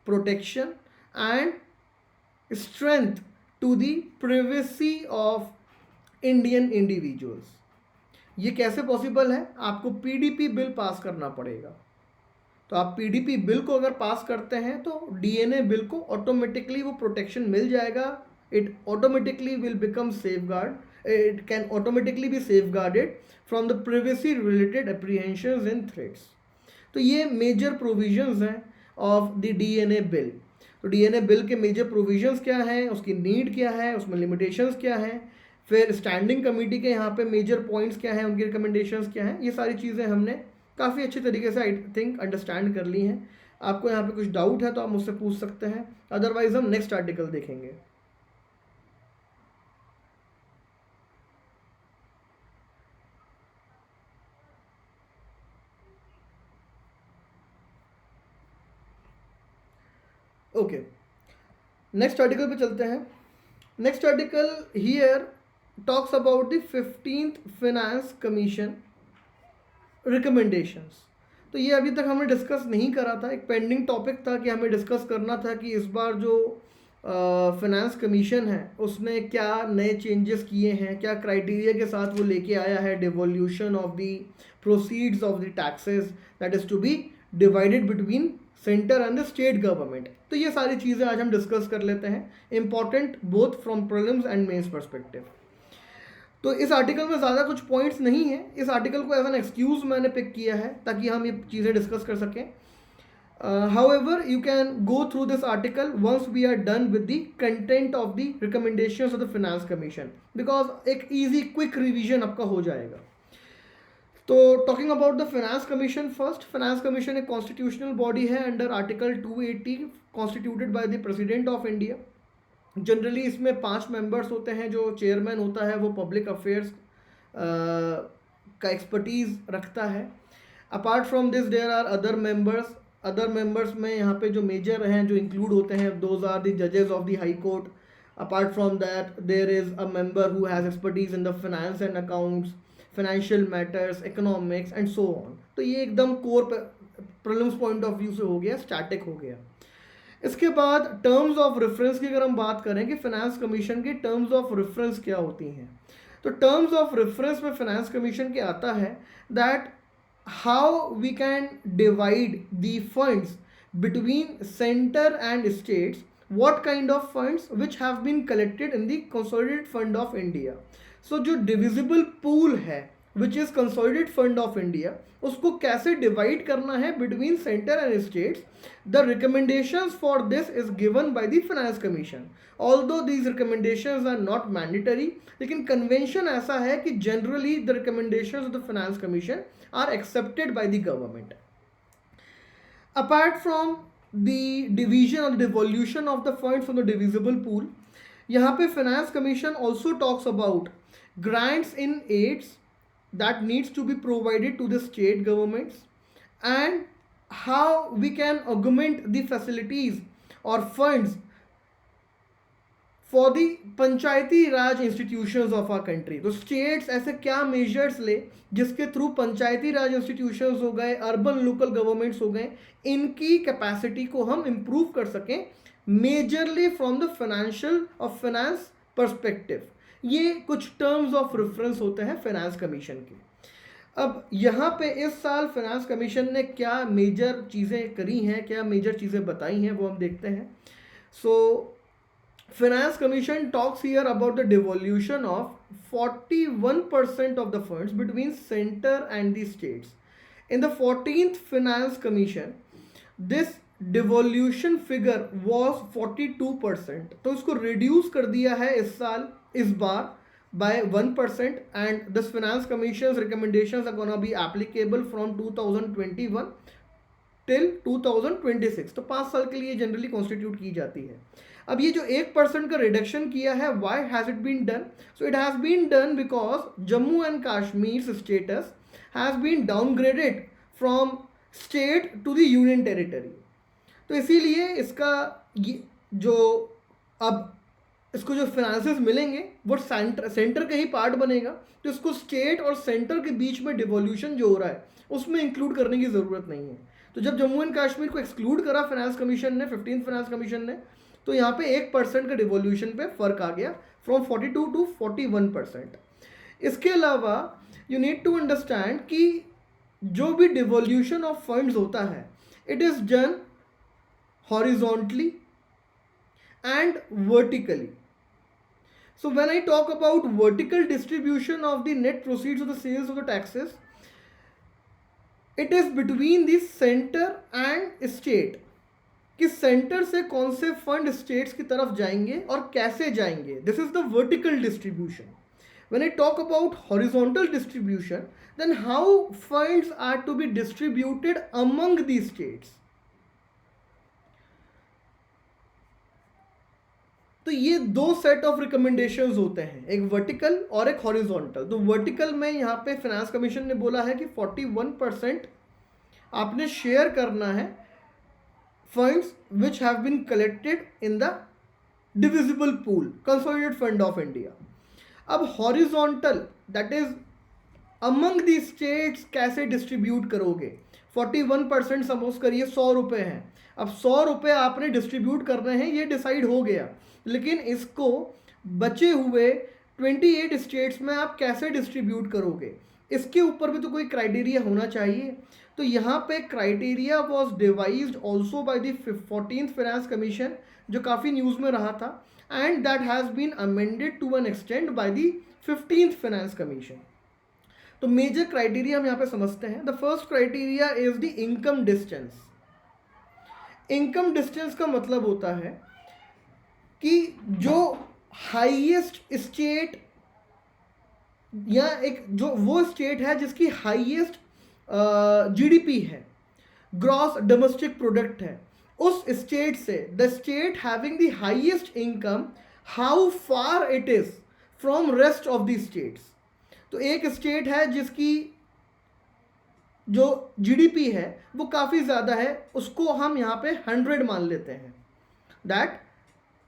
protection and strength to the privacy of Indian individuals। ये कैसे पॉसिबल है? आपको पीडीपी बिल पास करना पड़ेगा। तो आप पीडीपी बिल को अगर पास करते हैं तो डीएनए बिल को ऑटोमेटिकली वो प्रोटेक्शन मिल जाएगा। It automatically will become safeguard, it can automatically be safeguarded from the privacy related apprehensions and threats। तो ये मेजर प्रोविजंस हैं ऑफ द डीएनए बिल। तो डीएनए बिल के मेजर प्रोविजंस क्या हैं, उसकी नीड क्या है, उसमें लिमिटेशंस क्या हैं, फिर स्टैंडिंग कमेटी के यहाँ पे मेजर पॉइंट्स क्या हैं, उनकी रिकमेंडेशंस क्या हैं, ये सारी चीज़ें हमने काफ़ी अच्छे तरीके से आई थिंक अंडरस्टैंड कर ली हैं। आपको यहाँ पे कुछ डाउट है तो आप मुझसे पूछ सकते हैं, अदरवाइज हम नेक्स्ट आर्टिकल देखेंगे। ओके, नेक्स्ट आर्टिकल पे चलते हैं। Next article here talks about the 15th finance commission recommendations. तो ये अभी तक हमने डिस्कस नहीं करा था, एक पेंडिंग टॉपिक था कि हमें डिस्कस करना था कि इस बार जो फाइनेंस कमीशन है उसने क्या नए चेंजेस किए हैं, क्या क्राइटेरिया के साथ वो लेके आया है devolution of the proceeds of the taxes that is to be divided between centre and the state government. तो ये सारी चीज़ें आज हम डिस्कस कर लेते हैं, important both from prelims and mains perspective. तो इस आर्टिकल में ज़्यादा कुछ पॉइंट्स नहीं है, इस आर्टिकल को एज एन एक्सक्यूज़ मैंने पिक किया है ताकि हम ये चीज़ें डिस्कस कर सकें। However you can go through this article once we are done with the content of the recommendations of the finance commission, because एक ईजी क्विक रिविजन आपका हो जाएगा। तो talking about the finance commission first, finance commission एक कॉन्स्टिट्यूशनल बॉडी है under article 280 constituted by the president of India. Generally इसमें 5 मेंबर्स होते हैं, जो चेयरमैन होता है वो पब्लिक अफेयर्स का एक्सपर्टीज़ रखता है। Apart from this there are other members में यहाँ पे जो मेजर हैं जो इंक्लूड होते हैं, दोज आर द जजेस of the high court. Apart from that there is a member who has expertise in the finance and accounts, financial matters, economics and so on. तो ये एकदम core prelims point of view से हो गया, स्टैटिक हो गया। इसके बाद टर्म्स ऑफ रेफरेंस की अगर हम बात करें कि फाइनेंस कमीशन की टर्म्स ऑफ रेफरेंस क्या होती हैं, तो टर्म्स ऑफ रेफरेंस में फाइनेंस कमीशन के आता है that how we can divide the funds between centre and states, what kind of funds which have been collected in the consolidated fund of India. So जो डिविजिबल पूल है which is consolidated fund of India, उसको कैसे डिवाइड करना है between centre and states. The recommendations for this is given by the finance commission, although these recommendations are not mandatory, लेकिन कन्वेंशन ऐसा है कि generally the recommendations of the finance commission are accepted by the government. Apart from the division और devolution of the funds from the divisible pool, यहाँ पे finance commission also talks about grants in aids that needs to be provided to the state governments, and how we can augment the facilities or funds for the Panchayati Raj institutions of our country. तो स्टेट्स ऐसे क्या मेजर्स ले जिसके थ्रू पंचायती राज इंस्टीट्यूशंस हो गए, अर्बन लोकल गवर्नमेंट्स हो गए, इनकी कैपेसिटी को हम इम्प्रूव कर सकें, मेजरली फ्रॉम द फाइनेंशियल और फाइनेंस पर्सपेक्टिव। ये कुछ टर्म्स ऑफ रेफरेंस होते हैं फाइनेंस कमीशन के। अब यहाँ पे इस साल फाइनेंस कमीशन ने क्या मेजर चीज़ें करी हैं, क्या मेजर चीज़ें बताई हैं, वो हम देखते हैं। So finance commission talks here about the devolution of 41% of the funds between centre and the states. In the 14th finance commission this devolution figure was 42%, तो इसको रिड्यूस कर दिया है इस बार by 1%, and this finance commission's recommendations are gonna be applicable from 2021 till 2026। तो 5 साल के लिए जनरली कॉन्स्टिट्यूट की जाती है। अब ये जो 1% का रिडक्शन किया है, why has it been done? So it has been done because Jammu and Kashmir's status has been downgraded from state to the union territory। तो इसीलिए इसका जो अब इसको जो फाइनेंसेस मिलेंगे वो सेंटर का ही पार्ट बनेगा, तो इसको स्टेट और सेंटर के बीच में डिवोल्यूशन जो हो रहा है उसमें इंक्लूड करने की ज़रूरत नहीं है। तो जब जम्मू एंड कश्मीर को एक्सक्लूड करा फाइनेंस कमीशन ने, 15th फाइनेंस कमीशन ने, तो यहाँ पे 1% का डिवोल्यूशन पे फ़र्क आ गया फ्रॉम 42 to 41%। इसके अलावा यू नीड टू अंडरस्टैंड कि जो भी डिवोल्यूशन ऑफ फंड्स होता है it is done horizontally and vertically. So when I talk about vertical distribution of the net proceeds of the sales of the taxes, it is between the center and state, कि सेंटर से कौन से फंड स्टेट्स की तरफ जाएंगे और कैसे जाएंगे, this is the vertical distribution. When I talk about horizontal distribution, then how funds are to be distributed among these states. तो ये दो सेट ऑफ रिकमेंडेशंस होते हैं, एक वर्टिकल और एक हॉरिजॉन्टल. तो वर्टिकल में यहाँ पे फाइनेंस कमीशन ने बोला है कि 41% आपने शेयर करना है funds which have been collected in the divisible pool, consolidated fund of India. अब horizontal that is among the states कैसे डिस्ट्रीब्यूट करोगे. 41% सपोज करिए 100 रुपये हैं. अब 100 रुपये आपने डिस्ट्रीब्यूट करने हैं, ये डिसाइड हो गया, लेकिन इसको बचे हुए 28 स्टेट्स में आप कैसे डिस्ट्रीब्यूट करोगे, इसके ऊपर भी तो कोई क्राइटेरिया होना चाहिए. तो यहाँ पे criteria was devised also by the 14th finance commission, जो काफ़ी न्यूज़ में रहा था, and that has been amended to an extent by the 15th finance commission. तो मेजर क्राइटेरिया हम यहाँ पे समझते हैं. The first criteria is the income distance. Income distance का मतलब होता है कि जो हाईएस्ट स्टेट या एक जो वो स्टेट है जिसकी हाईएस्ट जीडीपी है, ग्रॉस डोमेस्टिक प्रोडक्ट है, उस स्टेट से the state having the highest income, how far it is from rest of the states. तो एक स्टेट है जिसकी जो जीडीपी है वो काफ़ी ज़्यादा है, उसको हम यहाँ पे 100 मान लेते हैं. That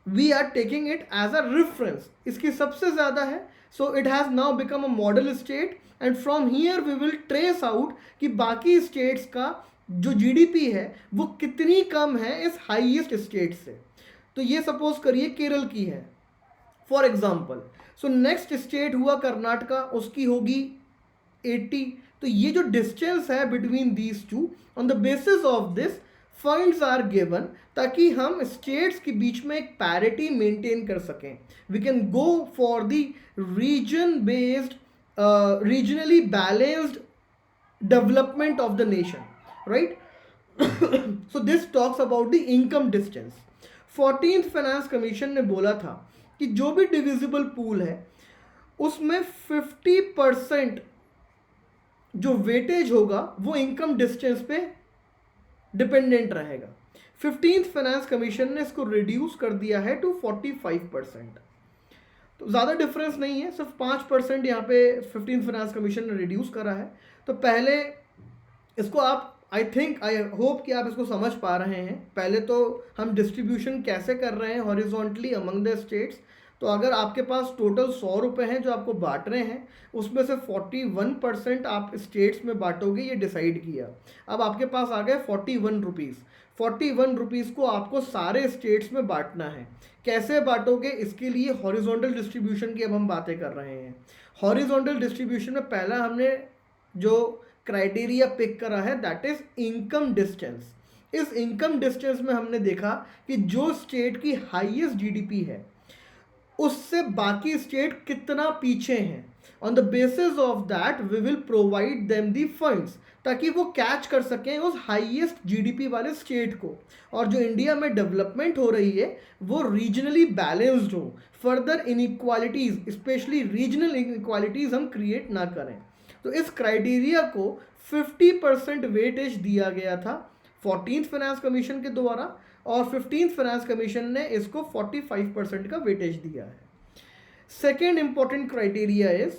we are taking it as a reference. इसकी सबसे ज़्यादा है, so it has now become a model state, and from here we will trace out कि बाकी स्टेट्स का जो जीडीपी है वो कितनी कम है इस हाईएस्ट स्टेट से. तो ये सपोज करिए केरल की है for example. So next state हुआ कर्नाटका, उसकी होगी 80. तो ये जो डिस्टेंस है between these two, on the basis of this funds are given, ताकि हम स्टेट्स के बीच में एक पैरिटी मेंटेन कर सकें. We can go for the region based, regionally balanced development of the nation, right. So this talks about the income distance. 14th finance commission ने बोला था कि जो भी डिविजिबल पूल है उसमें 50% जो वेटेज होगा वो इनकम डिस्टेंस पे डिपेंडेंट रहेगा. 15th फाइनेंस कमीशन ने इसको रिड्यूस कर दिया है टू 45%. तो ज़्यादा डिफरेंस नहीं है, सिर्फ 5% यहाँ पे 15th फाइनेंस कमीशन ने रिड्यूस करा है. तो पहले इसको आप आई होप कि आप इसको समझ पा रहे हैं. पहले तो हम डिस्ट्रीब्यूशन कैसे कर रहे हैं हॉरिजॉन्टली अमंग द स्टेट्स. तो अगर आपके पास टोटल 100 रुपये हैं जो आपको बांट रहे हैं, उसमें से 41% आप स्टेट्स में बांटोगे, ये डिसाइड किया. अब आपके पास आ गए 41 रुपीज़. 41 रुपीज़ को आपको सारे स्टेट्स में बांटना है. कैसे बांटोगे, इसके लिए हॉरिजॉन्टल डिस्ट्रीब्यूशन की अब हम बातें कर रहे हैं. हॉरिजॉन्टल डिस्ट्रीब्यूशन में पहला हमने जो क्राइटेरिया पिक करा है दैट इज इनकम डिस्टेंस. इस इनकम डिस्टेंस में हमने देखा कि जो स्टेट की हाईएस्ट जीडीपी है उससे बाकी स्टेट कितना पीछे हैं. On the basis of that we will provide them the funds, ताकि वो कैच कर सकें उस हाईएस्ट जीडीपी वाले स्टेट को, और जो इंडिया में डेवलपमेंट हो रही है वो रीजनली बैलेंस्ड हो. Further inequalities, specially regional inequalities हम क्रिएट ना करें. तो इस क्राइटेरिया को 50% वेटेज दिया गया था 14th फाइनेंस कमीशन के द्वारा, और 15th फाइनेंस कमीशन ने इसको 45% का वेटेज दिया है. Second important criteria is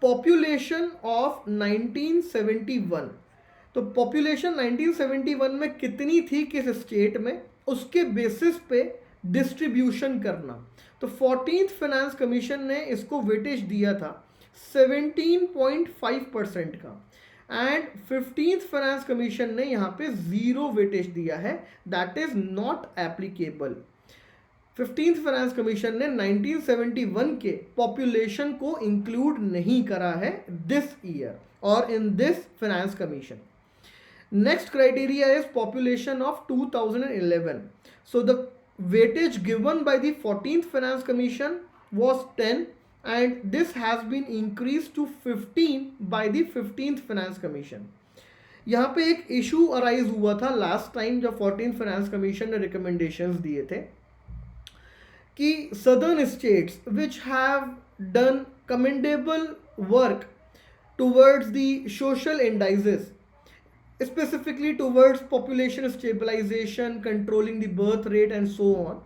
population of 1971. तो पॉपुलेशन 1971 में कितनी थी किस स्टेट में, उसके बेसिस पे डिस्ट्रीब्यूशन करना. तो 14th फाइनेंस कमीशन ने इसको वेटेज दिया था 17.5% का, एंड 15th फाइनेंस कमीशन ने यहाँ पे 0 वेटेज दिया है, that is not applicable. 15th finance commission ने 1971 के पॉपुलेशन को इंक्लूड नहीं करा है दिस ईयर और in this finance commission. Next criteria is population of 2011. So the weightage given by the 14th finance commission was 10, and this has been increased to 15 by the 15th finance commission. यहाँ पे एक इशू अराइज हुआ था लास्ट टाइम जब 14th फाइनेंस कमीशन ने रिकमेंडेशंस दिए थे कि southern states which have done commendable work towards the social indices, specifically towards population stabilization, controlling the birth rate, and so on.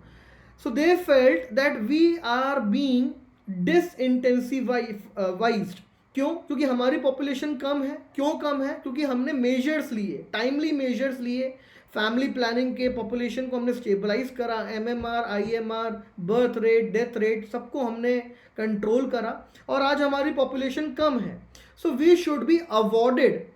So they felt that we are being disintensified. क्यों? क्योंकि हमारी पॉपुलेशन कम है. क्यों कम है? क्योंकि हमने मेजर्स लिए, टाइमली मेजर्स लिए, फैमिली प्लानिंग के, पॉपुलेशन को हमने स्टेबलाइज करा, MMR, IMR, birth rate, death rate, सबको हमने कंट्रोल करा, और आज हमारी पॉपुलेशन कम है. So we should be awarded.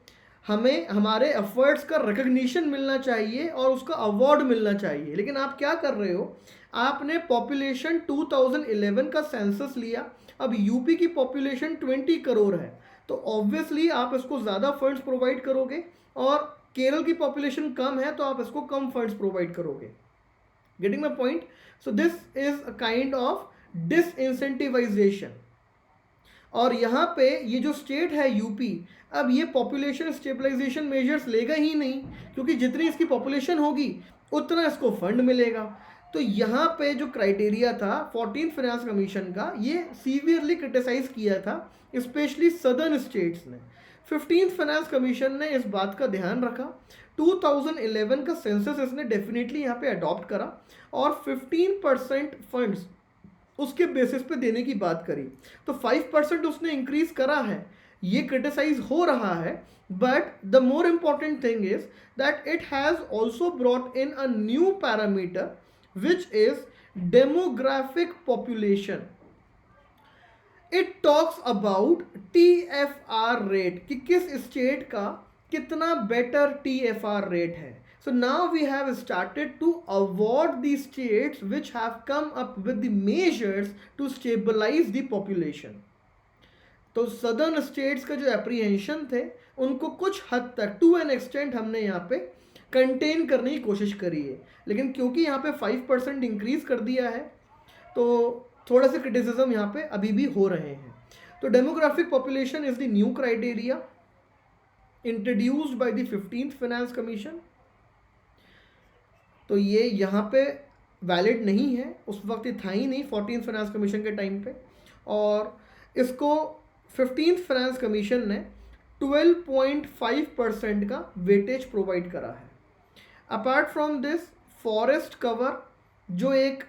हमें हमारे एफर्ट्स का रिकग्निशन मिलना चाहिए और उसका अवार्ड मिलना चाहिए. लेकिन आप क्या कर रहे हो? आपने पॉपुलेशन 2011 का सेंसस लिया. अब यूपी की पॉपुलेशन 20 करोड़ है, तो ऑब्वियसली आप इसको ज़्यादा फंड्स प्रोवाइड करोगे, और केरल की पॉपुलेशन कम है तो आप इसको कम फंड्स प्रोवाइड करोगे. Getting my point? So this is a kind of disincentivisation. और यहाँ पे ये जो स्टेट है यूपी, अब ये पॉपुलेशन स्टेबलाइजेशन मेजर्स लेगा ही नहीं, क्योंकि जितनी इसकी पॉपुलेशन होगी उतना इसको फंड मिलेगा. तो यहाँ पे जो क्राइटेरिया था 14th फाइनेंस कमीशन का, ये सीवियरली क्रिटिसाइज किया था, स्पेशली सदर्न स्टेट्स ने. 15th फाइनेंस कमीशन ने इस बात का ध्यान रखा. 2011 का सेंसस इसने डेफिनेटली यहाँ पे अडॉप्ट करा, और 15% फंड्स उसके बेसिस पे देने की बात करी. तो 5% उसने इंक्रीज करा है, ये क्रिटिसाइज हो रहा है, but the more important thing is that it has also brought in a new parameter which is demographic population. It talks about TFR rate, कि किस स्टेट का कितना बेटर TFR rate है. So now we have started to award the states which have come up with the measures to stabilize the population. तो सदर्न स्टेट्स का जो एप्रीहेंशन थे उनको कुछ हद तक टू एन एक्सटेंट हमने यहाँ पे कंटेन करने की कोशिश करी है. लेकिन क्योंकि यहाँ पे 5% इंक्रीज कर दिया है, तो थोड़ा सा क्रिटिसिज्म यहाँ पे अभी भी हो रहे हैं. तो demographic population is the new criteria introduced by the 15th finance commission. तो ये यहाँ पे वैलिड नहीं है, उस वक्त ये था ही नहीं 14th फाइनेंस कमीशन के टाइम पे, और इसको 15th फाइनेंस कमीशन ने 12.5% का वेटेज प्रोवाइड करा है. Apart from this, forest cover जो एक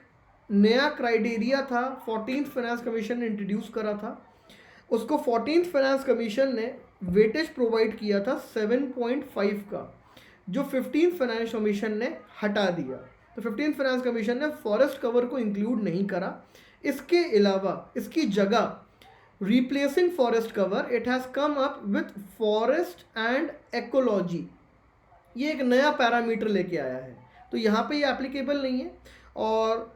नया क्राइटेरिया था 14th फाइनेंस कमीशन ने इंट्रोड्यूस करा था, उसको 14th फाइनेंस कमीशन ने वेटेज प्रोवाइड किया था 7.5 का, जो 15th फाइनेंस कमीशन ने हटा दिया. तो 15th फाइनेंस कमीशन ने फॉरेस्ट कवर को इंक्लूड नहीं करा. इसके अलावा इसकी जगह replacing forest cover, it has come up with forest and ecology. ये एक नया पैरामीटर लेके आया है, तो यहाँ पे ये एप्लीकेबल नहीं है, और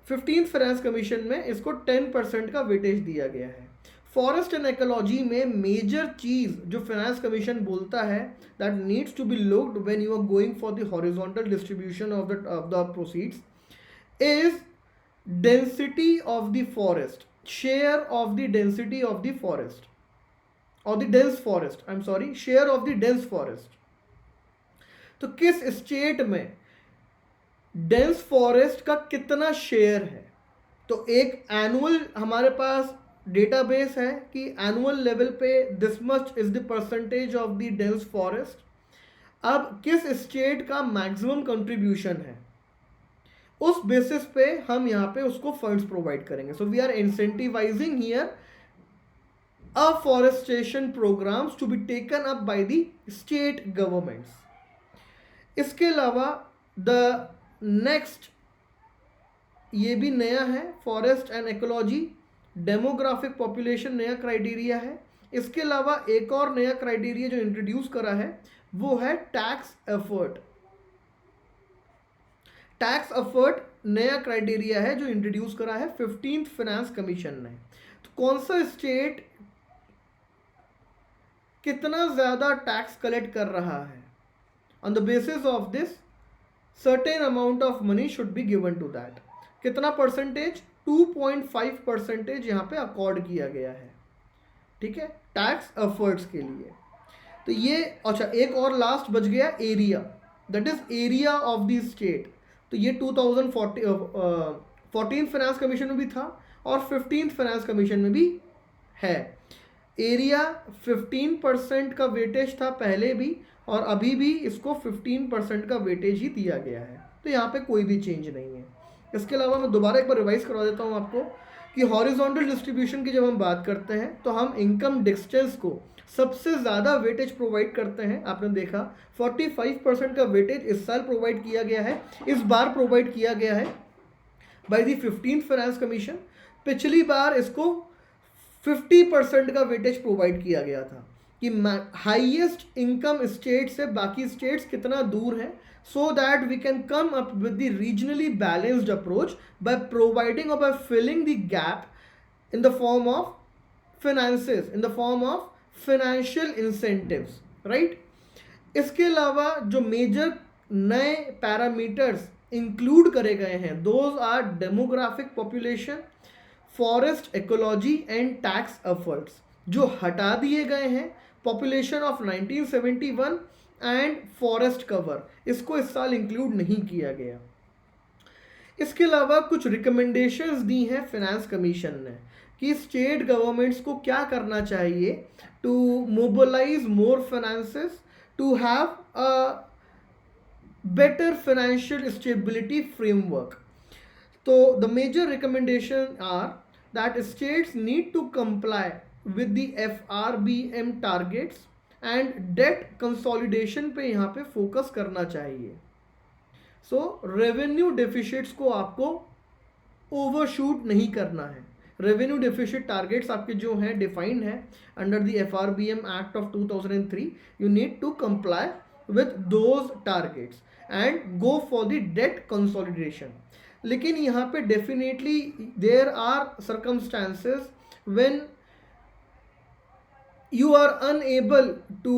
15th फाइनेंस कमीशन में इसको 10% का वेटेज दिया गया है. फॉरेस्ट एंड इकोलॉजी में मेजर चीज़ जो फाइनेंस कमीशन बोलता है that needs to be looked when you are going for the horizontal distribution of the proceeds is density of the forest, share of the density of the forest, or the dense forest, I'm sorry, share of the dense forest. तो किस स्टेट में डेंस फॉरेस्ट का कितना शेयर है? तो एक एनुअल हमारे पास डेटाबेस है कि एनुअल लेवल पे this much is the percentage of the dense forest. अब किस स्टेट का मैक्सिमम कंट्रीब्यूशन है, उस बेसिस पे हम यहाँ पे उसको फंड्स प्रोवाइड करेंगे. So we are incentivising here afforestation programmes to be taken up by the state governments. इसके अलावा द नेक्स्ट, ये भी नया है, forest and ecology, demographic population नया क्राइटेरिया है. इसके अलावा एक और नया क्राइटेरिया जो इंट्रोड्यूस करा है वो है टैक्स एफर्ट. टैक्स एफर्ट नया क्राइटेरिया है जो इंट्रोड्यूस करा है 15th फाइनेंस कमीशन ने. तो कौन सा स्टेट कितना ज़्यादा टैक्स कलेक्ट कर रहा है, on the basis of this certain amount of money should be given to that. कितना परसेंटेज? 2.5% यहाँ पे अकॉर्ड किया गया है. ठीक है, टैक्स एफर्ट्स के लिए. तो ये अच्छा, एक और लास्ट बच गया area, that is area of the state. तो ये 2014 फाइनेंस कमीशन में भी था, और 15th फाइनेंस कमीशन में भी है। एरिया 15% का वेटेज था पहले भी, और अभी भी इसको 15% का वेटेज ही दिया गया है, तो यहाँ पे कोई भी चेंज नहीं है। इसके अलावा मैं दोबारा एक बार रिवाइज करवा देता हूँ आपको कि हॉरिजॉन्टल डिस्ट्रीब्यूशन की जब हम बात करते हैं तो हम इनकम डिस्टेंस को सबसे ज़्यादा वेटेज प्रोवाइड करते हैं। आपने देखा 45% का वेटेज इस साल प्रोवाइड किया गया है, इस बार प्रोवाइड किया गया है bye the 15th finance commission. पिछली बार इसको 50% का वेटेज प्रोवाइड किया गया था कि हाईएस्ट इनकम स्टेट से बाकी स्टेट्स कितना दूर है, so that we can come up with the regionally balanced approach by providing or by filling the gap in the form of finances, in the form of financial incentives, right? इसके अलावा जो मेजर नए पैरामीटर्स इंक्लूड करे गए हैं, those are demographic population, forest ecology and tax efforts. जो हटा दिए गए हैं population of 1971 and forest cover, इसको इस साल इंक्लूड नहीं किया गया। इसके अलावा कुछ रिकमेंडेशंस दी हैं फाइनेंस कमीशन ने कि स्टेट गवर्नमेंट्स को क्या करना चाहिए to mobilise more finances to have a better financial stability framework. तो the major recommendation are that states need to comply with the FRBM targets and debt consolidation पे यहाँ पे फोकस करना चाहिए। सो रेवेन्यू डेफिसिट्स को आपको ओवरशूट नहीं करना है। रेवेन्यू डेफिसिट टारगेट्स आपके जो हैं डिफाइंड है under the FRBM act of 2003, you need to comply with those targets and go for the debt consolidation. लेकिन यहाँ पे definitely there are circumstances when you are unable to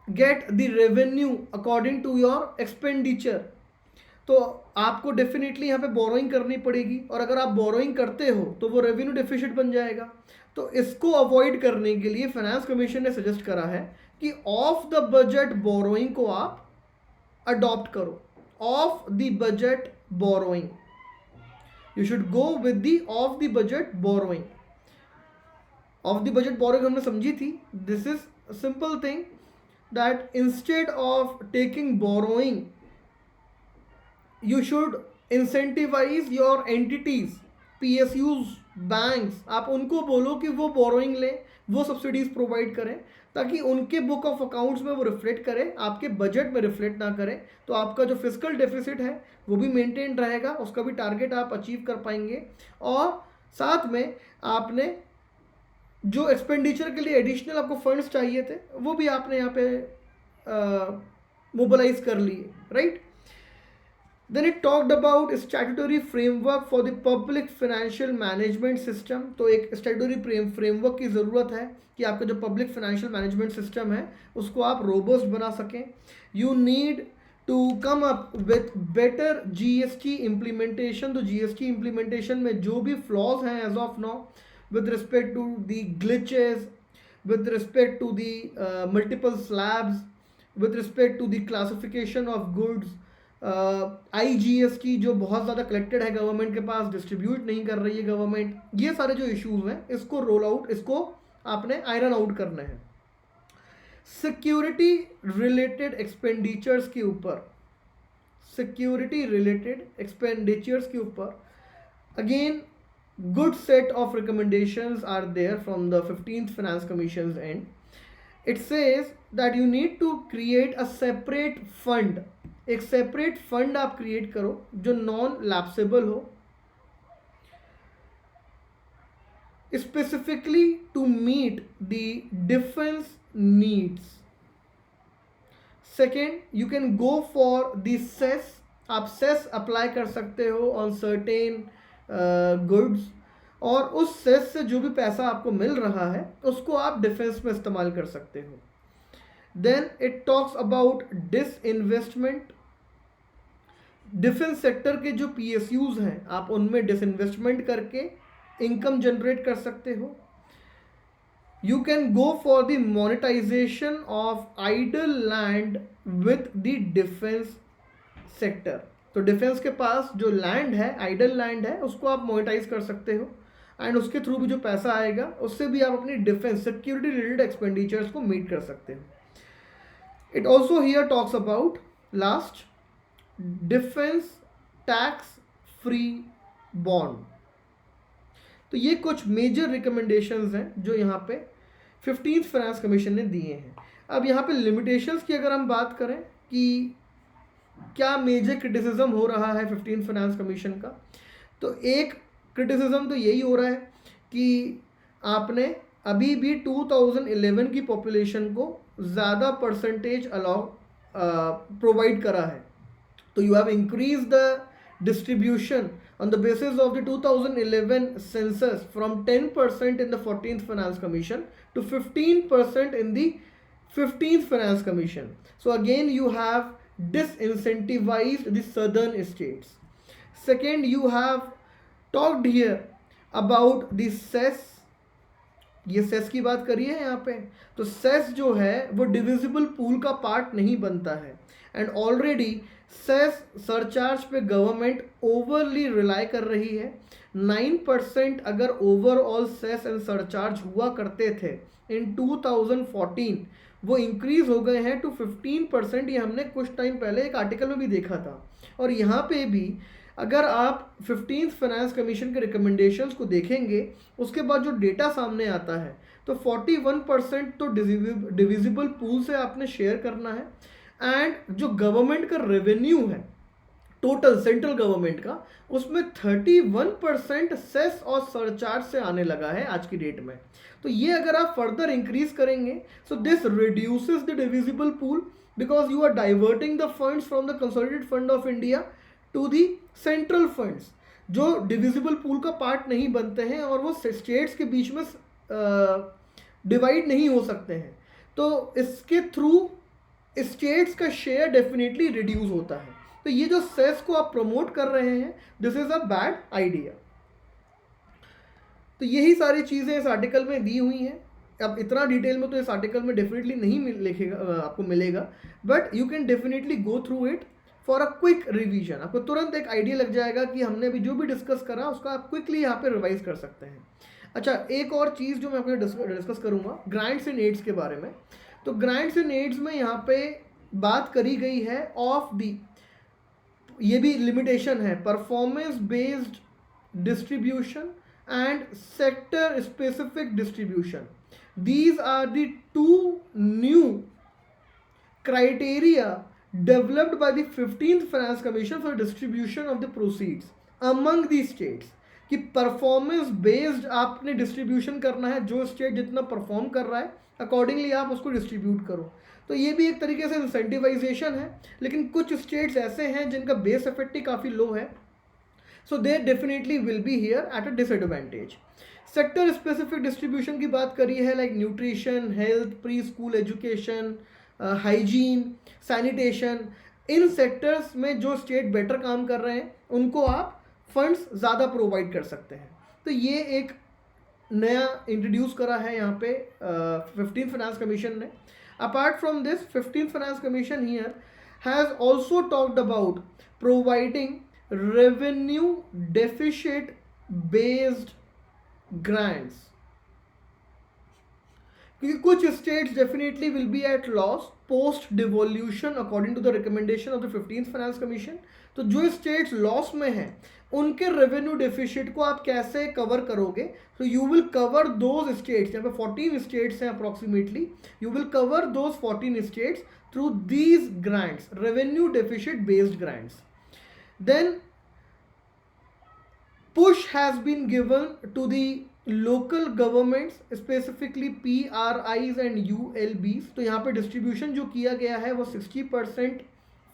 get the revenue according to your expenditure, तो आपको डेफिनेटली यहाँ पे बोरोइंग करनी पड़ेगी, और अगर आप बोरोइंग करते हो तो वो रेवेन्यू डेफिसिट बन जाएगा। तो इसको अवॉइड करने के लिए फाइनेंस कमीशन ने सजेस्ट करा है कि ऑफ द बजट बोरोइंग को आप अडॉप्ट करो। Off the budget borrowing, you should go with the off the budget borrowing. Off the budget borrowing हमने समझी थी, this is simple thing that instead of taking borrowing you should incentivise your entities, PSUs, banks, आप उनको बोलो कि वो बोरोइंग लें, वो सब्सिडीज प्रोवाइड करें, ताकि उनके बुक ऑफ अकाउंट्स में वो रिफ्लेक्ट करें, आपके बजट में रिफ्लेक्ट ना करें। तो आपका जो फिस्कल डेफिसिट है वो भी मेंटेन रहेगा, उसका भी टारगेट आप अचीव कर पाएंगे, और साथ में आपने जो एक्सपेंडिचर के लिए एडिशनल आपको फंड्स चाहिए थे वो भी आपने यहाँ पे मोबिलाइज कर लिए, right. Then it talked about statutory framework for the public financial management system. तो एक स्टैट्यूटरी फ्रेमवर्क की ज़रूरत है कि आपका जो पब्लिक फाइनेंशियल मैनेजमेंट सिस्टम है उसको आप रोबस्ट बना सकें। You need to come up with better GST implementation. तो GST इम्प्लीमेंटेशन में जो भी फ्लॉज हैं as of now with respect to the glitches, with respect to the multiple slabs, with respect to the classification of goods, IGST जो बहुत ज़्यादा कलेक्टेड है गवर्नमेंट के पास, डिस्ट्रीब्यूट नहीं कर रही है गवर्नमेंट, ये सारे जो इश्यूज हैं इसको रोल आउट, इसको आपने आयरन आउट करना है। सिक्योरिटी रिलेटेड एक्सपेंडिचर्स के ऊपर, सिक्योरिटी रिलेटेड एक्सपेंडिचर्स के ऊपर again good set of recommendations are there from the 15th Finance Commission's end. It says that you need to create a separate fund. एक separate fund आप create करो जो non lapsable हो, specifically to meet the defense needs. Second, you can go for the cess. आप cess apply कर सकते हो on certain गुड्स, और उस सेस से जो भी पैसा आपको मिल रहा है उसको आप डिफेंस में इस्तेमाल कर सकते हो। Then it talks about disinvestment. Defence sector के जो PSUs हैं आप उनमें डिसइन्वेस्टमेंट करके इनकम जनरेट कर सकते हो। You can go for the monetisation of idle land with the defence sector. तो डिफेंस के पास जो लैंड है, आइडल लैंड है, उसको आप मोनेटाइज कर सकते हो। एंड उसके थ्रू भी जो पैसा आएगा उससे भी आप अपनी डिफेंस सिक्योरिटी रिलेटेड एक्सपेंडिचर्स को मीट कर सकते हैं. It also here talks about last defence tax free bond. तो ये कुछ मेजर रिकमेंडेशंस हैं जो यहाँ पे 15th फाइनेंस कमीशन ने दिए हैं. अब यहाँ पे लिमिटेशंस की अगर हम बात करें कि क्या मेजर क्रिटिसिज्म हो रहा है 15th फाइनेंस कमीशन का, तो एक क्रिटिसिज्म तो यही हो रहा है कि आपने अभी भी 2011 की पॉपुलेशन को ज़्यादा परसेंटेज अलाउ प्रोवाइड करा है. तो you have increase the distribution on the basis of the 2011 census from 10% in the 14th Finance Commission to 15% in the 15th Finance Commission. So again you have disincentivized the southern states. Second, you have talked here about the cess. ये सेस की बात करी है यहाँ पे. तो सेस जो है वो डिविजिबल पूल का पार्ट नहीं बनता है एंड ऑलरेडी सेस सरचार्ज पे गवर्नमेंट ओवरली रिलाई कर रही है. 9% अगर ओवरऑल सेस एंड सरचार्ज हुआ करते थे इन 2014, वो इंक्रीज हो गए हैं टू 15%. ये हमने कुछ टाइम पहले एक आर्टिकल में भी देखा था. और यहाँ पे भी अगर आप 15th फाइनेंस कमीशन के रिकमेंडेशंस को देखेंगे, उसके बाद जो डेटा सामने आता है तो 41% तो डिविजिबल पूल से आपने शेयर करना है. एंड जो गवर्नमेंट का रेवेन्यू है टोटल सेंट्रल गवर्नमेंट का, उसमें 31% सेस और सरचार्ज से आने लगा है आज की डेट में. तो ये अगर आप फर्दर इंक्रीज करेंगे, so this reduces the divisible pool because you are diverting the funds from the consolidated fund of India to the central funds जो डिविजिबल पूल का पार्ट नहीं बनते हैं और वो स्टेट्स के बीच में डिवाइड नहीं हो सकते हैं. तो इसके थ्रू स्टेट्स का शेयर डेफिनेटली रिड्यूस होता है. तो ये जो सेस को आप प्रमोट कर रहे हैं, this is a bad idea. तो यही सारी चीज़ें इस आर्टिकल में दी हुई हैं. अब इतना डिटेल में तो इस आर्टिकल में डेफिनेटली नहीं लिखेगा, आपको मिलेगा, but you can definitely go through it for a quick revision. आपको तुरंत एक आइडिया लग जाएगा कि हमने अभी जो भी डिस्कस करा उसका आप क्विकली यहाँ पे रिवाइज कर सकते हैं. अच्छा, एक और चीज़ जो मैं आपको डिस्कस करूँगा ग्रांट्स एंड एड्स के बारे में. तो ग्रांट्स एंड एड्स में यहाँ पे बात करी गई है ऑफ दी, ये भी लिमिटेशन है, performance based distribution and sector specific distribution. These are the two new criteria developed by the 15th Finance Commission for distribution of the proceeds among the states. कि परफॉर्मेंस बेस्ड आपने डिस्ट्रीब्यूशन करना है, जो स्टेट जितना परफॉर्म कर रहा है अकॉर्डिंगली आप उसको डिस्ट्रीब्यूट करो. तो ये भी एक तरीके से इंसेंटिवाइजेशन है, लेकिन कुछ स्टेट्स ऐसे हैं जिनका बेस इफेक्ट ही काफ़ी लो है, so they definitely will be here at a disadvantage. Sector specific distribution की बात करी है like nutrition, health, pre school education, hygiene, sanitation. इन सेक्टर्स में जो स्टेट बेटर काम कर रहे हैं उनको आप फंड्स ज़्यादा प्रोवाइड कर सकते हैं. तो ये एक नया इंट्रोड्यूस करा है यहाँ पे 15th फाइनेंस कमीशन ने. Apart from this 15th finance commission here has also talked about providing revenue deficit based grants. क्योंकि कुछ states definitely will be at loss post devolution according to the recommendation of the 15th finance commission. तो जो स्टेट्स लॉस में हैं उनके रेवेन्यू डेफिसिट को आप कैसे कवर करोगे? तो you will cover those states, यहाँ पे 14 स्टेट्स हैं approximately, you will cover those 14 states through these grants, revenue deficit based grants. Then push has been given to the local governments, specifically PRIs and ULBs. तो यहाँ पे डिस्ट्रीब्यूशन जो किया गया है वो 60%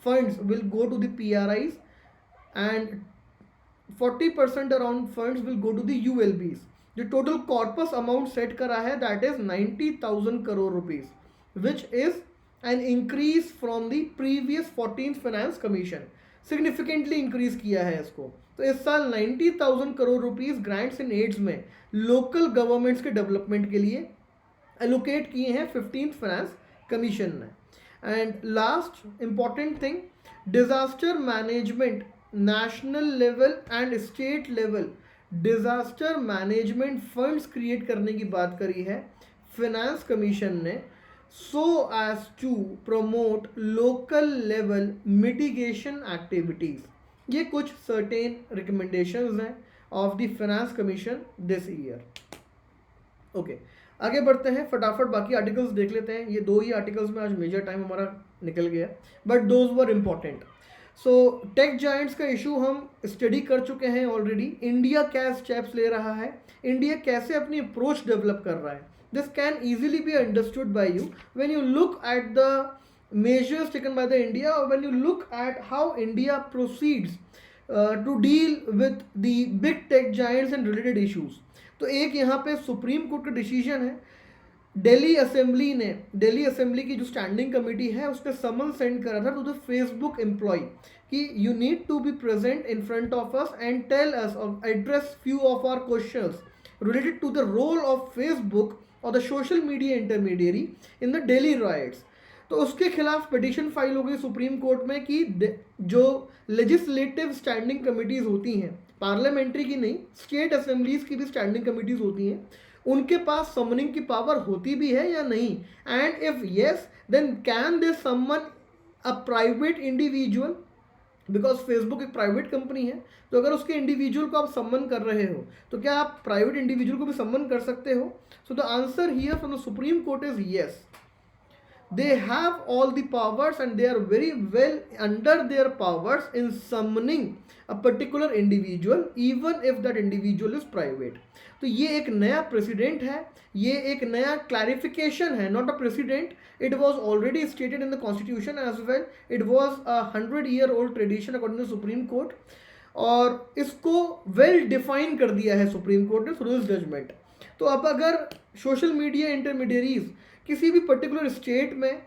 funds will go to the PRIs and 40% around funds will go to the ULBs. जो टोटल कॉर्पस अमाउंट सेट करा है that is 90,000 crore rupees, which is an increase from the previous 14th finance commission. Significantly increase किया है इसको. तो इस साल 90,000 crore rupees grants and aids में लोकल गवर्नमेंट्स के डेवलपमेंट के लिए एलोकेट किए हैं 15th फाइनेंस कमीशन ने. And last important thing, disaster management national level and state level disaster management funds create करने की बात करी है फिनेंस कमीशन ने, so as to promote local level mitigation activities. ये कुछ सर्टेन रिकमेंडेशंस हैं of the finance commission this year. Okay, आगे बढ़ते हैं, फटाफट बाकी आर्टिकल्स देख लेते हैं। ये दो ही आर्टिकल्स में आज मेजर टाइम हमारा निकल गया, but those were important. So tech giants का इशू हम स्टडी कर चुके हैं ऑलरेडी। इंडिया क्या स्टेप्स ले रहा है, इंडिया कैसे अपनी अप्रोच डेवलप कर रहा है, this can easily be understood by you when you look at the measures taken by the India, or when you look at how India proceeds to deal with the big tech giants and related issues। तो एक यहाँ पे सुप्रीम कोर्ट का डिसीजन है, दिल्ली असेंबली की जो स्टैंडिंग कमेटी है उसने समन सेंड करा था टू द फेसबुक एम्प्लॉय कि you need to be present in front of us and tell us और address few of our questions related to the role of Facebook और the social media intermediary in the Delhi riots. तो उसके खिलाफ पिटीशन फाइल हो गई सुप्रीम कोर्ट में कि जो लेजिस्लेटिव स्टैंडिंग कमिटीज़ होती हैं, पार्लियामेंट्री की नहीं, स्टेट असेंबलीज की भी स्टैंडिंग कमिटीज़ होती हैं, उनके पास समनिंग की पावर होती भी है या नहीं, and if yes then can they summon a private individual, because Facebook एक प्राइवेट कंपनी है। तो अगर उसके इंडिविजुअल को आप सम्मन कर रहे हो तो क्या आप प्राइवेट इंडिविजुअल को भी सम्मन कर सकते हो? So the answer here from the supreme court is yes, they have all the powers and they are very well under their powers in summoning a particular individual even if that individual is private। तो ये एक नया प्रेसिडेंट है, ये एक नया क्लैरिफिकेशन है, not a precedent, it was already stated in the constitution as well, it was a 100-year old tradition according to supreme court, और इसको वेल डिफाइन कर दिया है सुप्रीम कोर्ट ने थ्रू दिस जजमेंट। तो अब अगर सोशल मीडिया इंटरमीडियरीज किसी भी पर्टिकुलर स्टेट में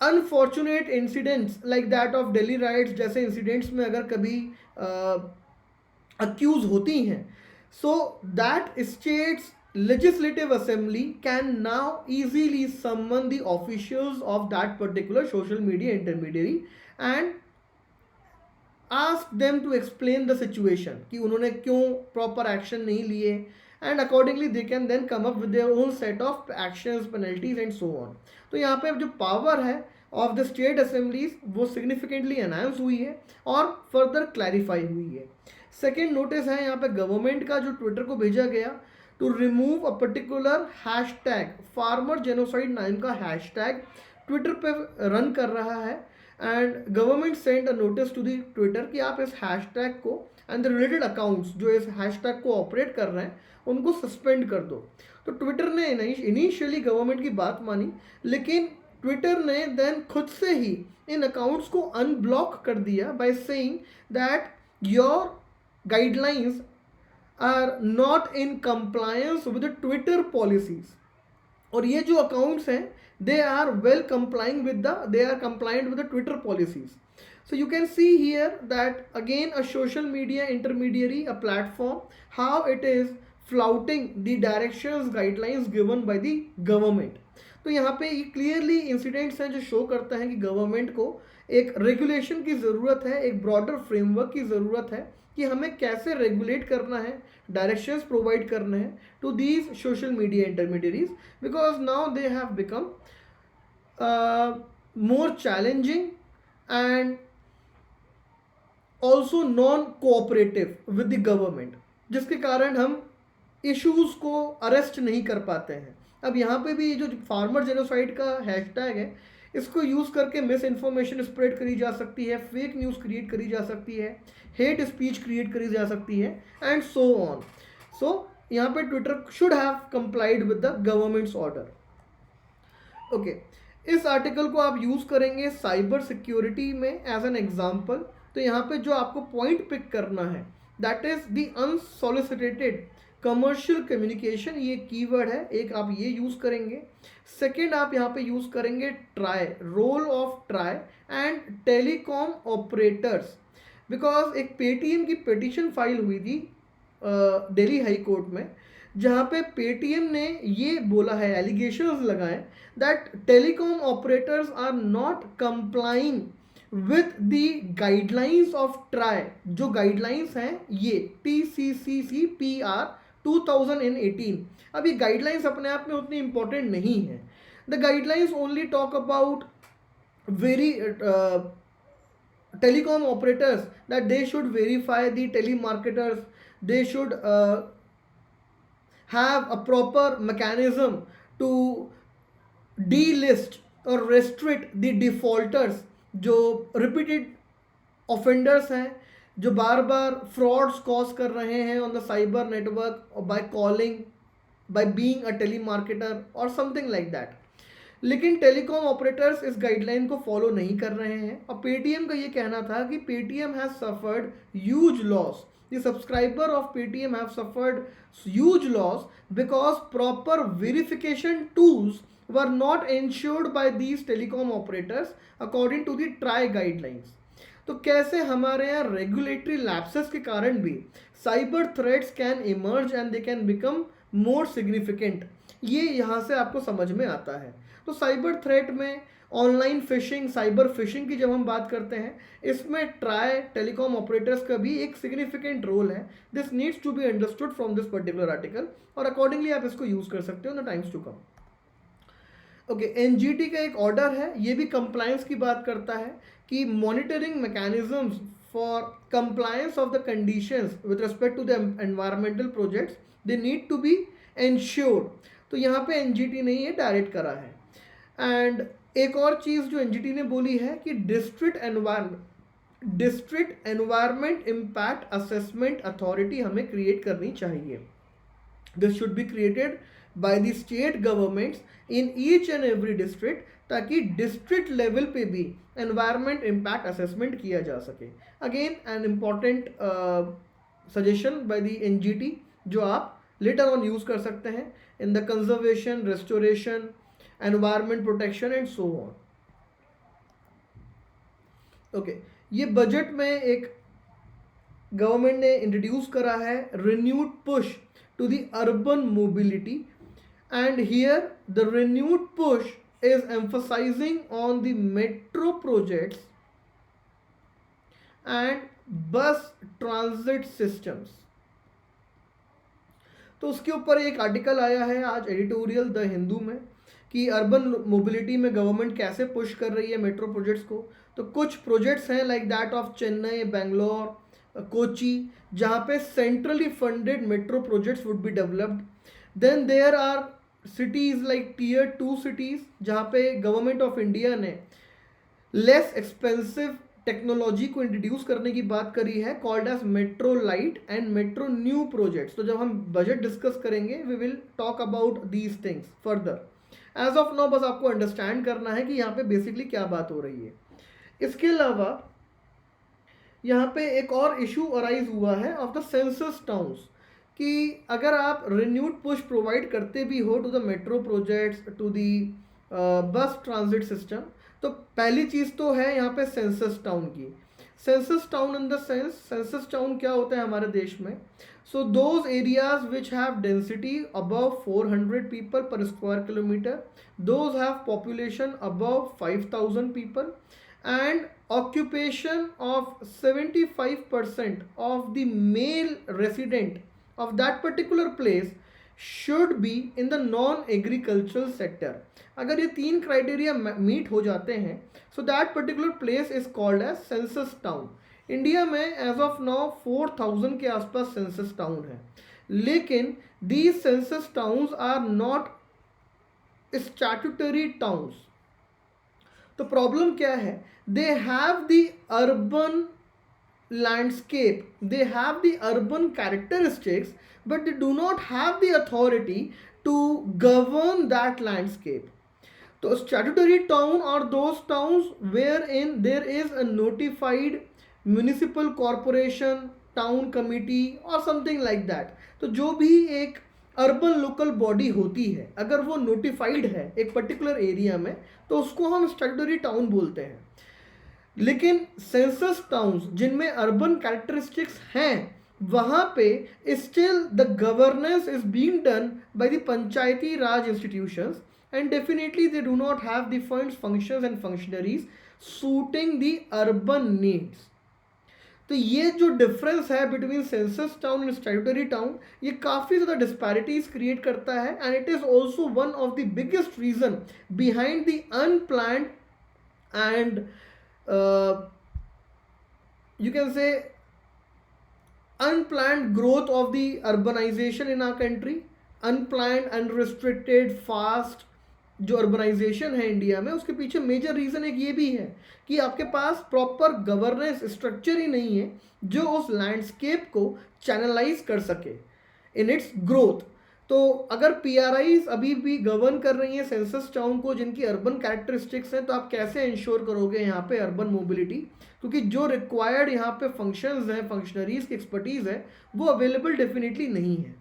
unfortunate incidents like that of Delhi riots जैसे इंसिडेंट्स में अगर कभी अक्यूज होती हैं, so that states legislative assembly can now easily summon the officials of that particular social media intermediary and ask them to explain the situation कि उन्होंने क्यों proper action नहीं लिए, and accordingly they can then come up with their own set of actions, penalties and so on। तो यहाँ पे जो पावर है ऑफ द स्टेट असेंबलीज वो सिग्निफिकेंटली एनहांस हुई है और फर्दर क्लैरिफाई हुई है। सेकेंड नोटिस है यहाँ पे गवर्नमेंट का जो ट्विटर को भेजा गया to remove a particular hashtag, farmer genocide नाम का हैशटैग ट्विटर पे रन कर रहा है, and government send a notice to the Twitter कि आप इस हैशटैग को एंड द रिलेटेड अकाउंट्स जो इस हैशटैग को ऑपरेट कर रहे हैं उनको सस्पेंड कर दो। तो ट्विटर ने इनिशियली गवर्नमेंट की बात मानी, लेकिन ट्विटर ने देन खुद से ही इन अकाउंट्स को अनब्लॉक कर दिया by saying that your guidelines are not in compliance with the Twitter policies. और ये जो अकाउंट्स हैं they are well complying with they are compliant with the Twitter policies। So you can see here that again a social media intermediary, a platform, how it is flouting the directions, guidelines given by the government। तो यहाँ पे ये क्लियरली इंसिडेंट्स हैं जो शो करता है कि गवर्नमेंट को एक रेगुलेशन की ज़रूरत है, एक ब्रॉडर फ्रेमवर्क की ज़रूरत है कि हमें कैसे रेगुलेट करना है, डायरेक्शंस प्रोवाइड करने हैं to these social media intermediaries, because now they have become more challenging and also non-cooperative with the government, जिसके कारण हम इश्यूज को अरेस्ट नहीं कर पाते हैं। अब यहाँ पे भी जो फार्मर जेनोसाइड का हैशटैग है इसको यूज़ करके मिस इन्फॉर्मेशन स्प्रेड करी जा सकती है, फेक न्यूज़ क्रिएट करी जा सकती है, हेट स्पीच क्रिएट करी जा सकती है एंड सो ऑन। सो यहाँ पे Twitter should have complied with the government's order. Okay, इस आर्टिकल को आप यूज़ करेंगे साइबर सिक्योरिटी में एज एन एग्जाम्पल। तो यहाँ पे जो आपको पॉइंट पिक करना है that is the unsolicited commercial communication, ये कीवर्ड है, एक आप ये यूज़ करेंगे। सेकेंड आप यहाँ पे यूज़ करेंगे TRAI, role of TRAI and telecom operators, because एक पेटीएम की पिटीशन फाइल हुई थी दिल्ली हाई कोर्ट में, जहाँ पे पेटीएम ने ये बोला है, एलिगेशंस लगाए that telecom operators are not complying with the guidelines of TRAI. जो गाइडलाइंस हैं ये TCCCPR 2018। अब ये गाइडलाइंस अपने आप में उतनी इंपॉर्टेंट नहीं है। The guidelines only talk about very telecom operators that they should verify the telemarketers, they should have a proper mechanism to delist और restrict the defaulters, जो repeated offenders हैं, जो बार बार frauds cause कर रहे हैं on the cyber network by calling, by being a telemarketer or something like that। लेकिन टेलीकॉम ऑपरेटर्स इस गाइडलाइन को फॉलो नहीं कर रहे हैं। और पेटीएम का ये कहना था कि Paytm has suffered huge loss, the subscriber of Paytm have suffered huge loss because proper verification tools were not ensured by these telecom operators according to the TRAI guidelines। तो कैसे हमारे यहाँ रेगुलेटरी लैप्सेस के कारण भी cyber threats can emerge and they can become more significant, ये यहाँ से आपको समझ में आता है। तो साइबर थ्रेट में ऑनलाइन फिशिंग, साइबर फिशिंग की जब हम बात करते हैं, इसमें ट्राई टेलीकॉम ऑपरेटर्स का भी एक सिग्निफिकेंट रोल है। This needs to be understood from this particular article और अकॉर्डिंगली आप इसको यूज कर सकते हो in the times to come. Okay, NGT का एक ऑर्डर है, ये भी कंप्लायंस की बात करता है कि monitoring mechanisms for compliance of the conditions with respect to the environmental projects they need to be ensured. तो यहाँ पे एनजीटी ने ये डायरेक्ट करा है। एंड एक और चीज़ जो एनजीटी ने बोली है कि district environment impact assessment authority हमें क्रिएट करनी चाहिए। This should be created by the state governments in each and every district, ताकि डिस्ट्रिक्ट लेवल पे भी एनवायरमेंट इम्पैक्ट असेसमेंट किया जा सके। Again an important suggestion by the NGT जो आप लेटर ऑन यूज कर सकते हैं in the conservation, restoration, environment protection and so on. Okay, ये बजट में एक गवर्नमेंट ने इंट्रोड्यूस करा है renewed push to the urban mobility, and here the renewed push is emphasising on the metro projects and bus transit systems. तो उसके ऊपर एक आर्टिकल आया है आज एडिटोरियल द हिंदू में कि अर्बन मोबिलिटी में गवर्नमेंट कैसे पुश कर रही है मेट्रो प्रोजेक्ट्स को। तो कुछ प्रोजेक्ट्स हैं like that of Chennai, Bangalore, Kochi, जहाँ पे centrally funded metro projects would be developed. Then there are cities like tier 2 cities जहाँ पे गवर्नमेंट ऑफ इंडिया ने लेस एक्सपेंसिव टेक्नोलॉजी को इंट्रोड्यूस करने की बात करी है, called as metro lite and metro neo projects. तो जब हम बजट डिस्कस करेंगे we will talk about these things further. As of now बस आपको अंडरस्टैंड करना है कि यहाँ पे बेसिकली क्या बात हो रही है। इसके अलावा यहाँ पे एक और इशू अराइज हुआ है ऑफ द सेंसस टाउन्स, कि अगर आप रिन्यूड पुश प्रोवाइड करते भी हो to the metro projects, to the bus transit system, तो पहली चीज़ तो है यहाँ पे सेंसस टाउन की। Census town in the sense, census town क्या होता है हमारे देश में? So those areas which have density above 400 people per square kilometer, those have population above 5,000 people, and occupation of 75% of the male resident of that particular place should be in the non-agricultural sector। अगर ये 3 क्राइटेरिया मीट हो जाते हैं, so that particular place is called as census town. India में एज ऑफ नाउ 4000 के आसपास सेंसस टाउन है, लेकिन these census towns are not statutory towns. तो प्रॉब्लम क्या है? They have the urban landscape, they have the urban characteristics, but they do not have the authority to govern that landscape। तो statutory town are those towns wherein there is a notified municipal corporation, town committee or something like that। तो जो भी एक अर्बन लोकल बॉडी होती है, अगर वो नोटिफाइड है एक पर्टिकुलर एरिया में, तो उसको हम स्टैट्यूटरी टाउन बोलते हैं। लेकिन सेंसस टाउन्स जिनमें अर्बन कैरेक्टरिस्टिक्स हैं, वहाँ पे still the governance is being done by the Panchayati Raj institutions, and definitely they do not have the funds, functions and functionaries suiting the urban needs. तो ये जो डिफरेंस है between census town and statutory town, ये काफ़ी ज़्यादा डिस्पैरिटीज क्रिएट करता है, and it is also one of the biggest reason behind the unplanned and you can say unplanned growth of the urbanization in our country। unplanned unrestricted fast जो अर्बनाइजेशन है इंडिया में, उसके पीछे मेजर रीज़न एक ये भी है कि आपके पास प्रॉपर गवर्नेंस स्ट्रक्चर ही नहीं है जो उस लैंडस्केप को चैनलाइज कर सके इन इट्स ग्रोथ। तो अगर पीआरआईज अभी भी गवर्न कर रही हैं सेंसस टाउन को जिनकी अर्बन कैरेक्टरिस्टिक्स हैं, तो आप कैसे इंश्योर करोगे यहाँ पे अर्बन मोबिलिटी, क्योंकि जो रिक्वायर्ड यहाँ पे फंक्शंस हैं, फंक्शनरीज की एक्सपर्टीज़ है, वो अवेलेबल डेफिनेटली नहीं है।